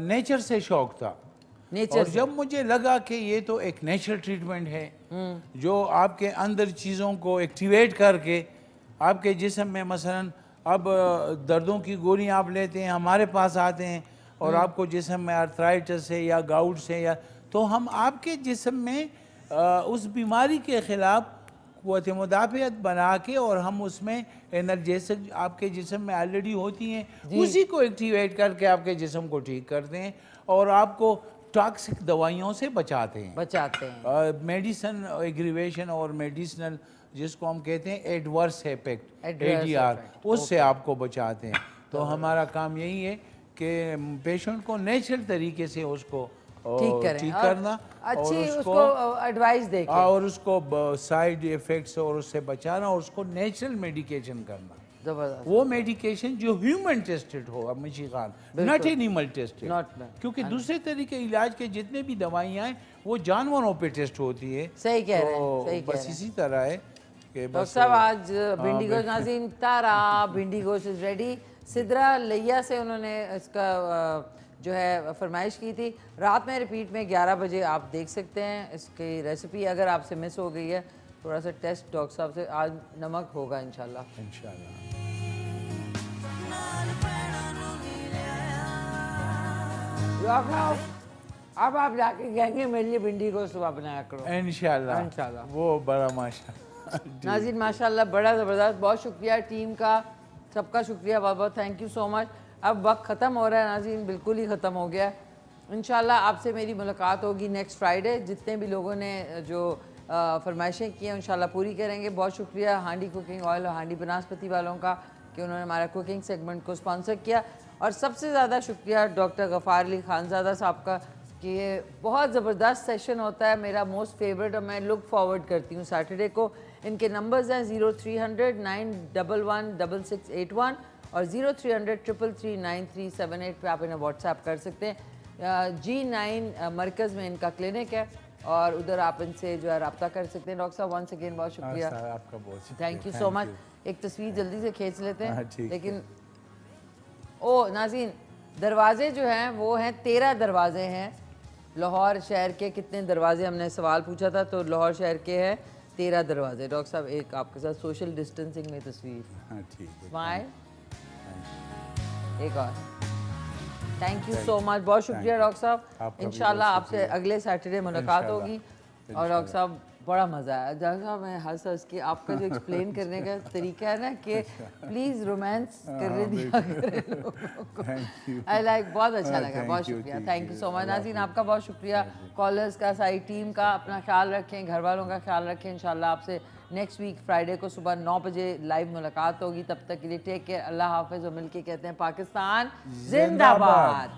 नेचर से शौक था,
नेचर
और जब मुझे लगा कि ये तो एक नेचुरल ट्रीटमेंट है जो आपके अंदर चीज़ों को एक्टिवेट करके आपके जिस्म में, मसलन अब दर्दों की गोली आप लेते हैं, हमारे पास आते हैं और आपको जिस्म में आर्थराइटिस है या गाउट्स है, या तो हम आपके जिस्म में उस बीमारी के ख़िलाफ़ क़ुव्वत मुदाफ़ियत बना के, और हम उसमें एनर्जेटिक आपके जिस्म में ऑलरेडी होती हैं, उसी को एक्टिवेट करके आपके जिस्म को ठीक करते हैं और आपको टॉक्सिक दवाइयों से बचाते हैं। मेडिसन एग्रीवेशन और मेडिसिनल, जिसको हम कहते हैं एडवर्स इफेक्ट, ADR, उससे आपको बचाते हैं। तो हमारा काम यही है कि पेशेंट को नेचुरल तरीके से उसको ठीक करना,
अच्छी उसको एडवाइस देके,
और उसको साइड इफेक्ट्स और उससे बचाना, और उसको नेचुरल मेडिकेशन करना। वो मेडिकेशन जो ह्यूमन टेस्टेड हो, मिशी खान, नॉट एनिमल टेस्टेड, क्योंकि दूसरे तरीके इलाज के जितने भी दवाइयाँ हैं वो जानवरों पे टेस्ट होती है।
सही कह रहे हैं, सही
बस इसी तरह है कि
डॉक्टर साहब आज भिंडी गोश्त, नाज़रीन तारा भिंडी गोश्त इज रेडी। सिद्रा लिया से उन्होंने इसका जो है फरमाइश की थी, रात में रिपीट में 11 बजे आप देख सकते हैं इसकी रेसिपी। अगर आपसे मिस हो गई है, थोड़ा सा टेस्ट डॉक्टर साहब से, आज नमक होगा इंशाल्लाह। खाओ। अब आप जाके कहेंगे मेरे लिए भिंडी को सुबह बनाया करो।
इंशाल्लाह
इंशाल्लाह।
वो बड़ा माशाल्लाह।
नाज़रीन माशाल्लाह बड़ा ज़बरदस्त, बहुत शुक्रिया टीम का, सबका शुक्रिया, बहुत बहुत थैंक यू सो मच। अब वक्त ख़त्म हो रहा है नाज़रीन, बिल्कुल ही ख़त्म हो गया। इंशाल्लाह आपसे मेरी मुलाकात होगी नेक्स्ट फ्राइडे। जितने भी लोगों ने जो फरमाइशें की हैं इंशाल्लाह पूरी करेंगे। बहुत शुक्रिया हांडी कुकिंग ऑयल और हांडी बनास्पति वालों का कि उन्होंने हमारा कुकिंग सेगमेंट को स्पॉन्सर किया। और सबसे ज़्यादा शुक्रिया डॉक्टर गफ़ार अली खानज़ादा साहब का कि ये बहुत ज़बरदस्त सेशन होता है, मेरा मोस्ट फेवरेट, और मैं लुक फॉरवर्ड करती हूँ सैटरडे को। इनके नंबर्स हैं 0300 911 6681 और 0300 333 9378 पे आप इन्हें व्हाट्सएप कर सकते हैं। G9 मरकज़ में इनका क्लिनिक है और उधर आप इनसे जो है रब्ता कर सकते हैं। डॉक्टर साहब वंस अगेन बहुत शुक्रिया,
आपका बहुत शुक्रिया,
थैंक यू सो मच। एक तस्वीर जल्दी से खींच लेते हैं, लेकिन ओ नाज़रीन दरवाजे जो हैं वो हैं 13 दरवाजे हैं लाहौर शहर के। कितने दरवाजे हमने सवाल पूछा था, तो लाहौर शहर के हैं 13 दरवाजे। डॉक्टर साहब एक आपके साथ सोशल डिस्टेंसिंग में तस्वीर, स्माइल, एक और, थैंक यू सो मच, बहुत शुक्रिया डॉक्टर साहब। इंशाल्लाह आपसे अगले सैटरडे मुलाकात होगी। और डॉक्टर साहब बड़ा मज़ा आया, डॉक्टर साहब मैं हंस के आपका जो एक्सप्लेन करने का तरीका है ना कि प्लीज़ रोमांस करने दिया करें लोगों को। आई लाइक, बहुत अच्छा लगा, बहुत शुक्रिया, थैंक यू सो मच। नाज़रीन आपका बहुत शुक्रिया, कॉलर्स का, सारी टीम का। अपना ख्याल रखें, घर वालों का ख्याल रखें। इंशाल्लाह आपसे नेक्स्ट वीक फ्राइडे को सुबह 9 बजे लाइव मुलाकात होगी। तब तक के लिए टेक केयर, अल्लाह हाफिज़, और मिलके कहते हैं पाकिस्तान जिंदाबाद।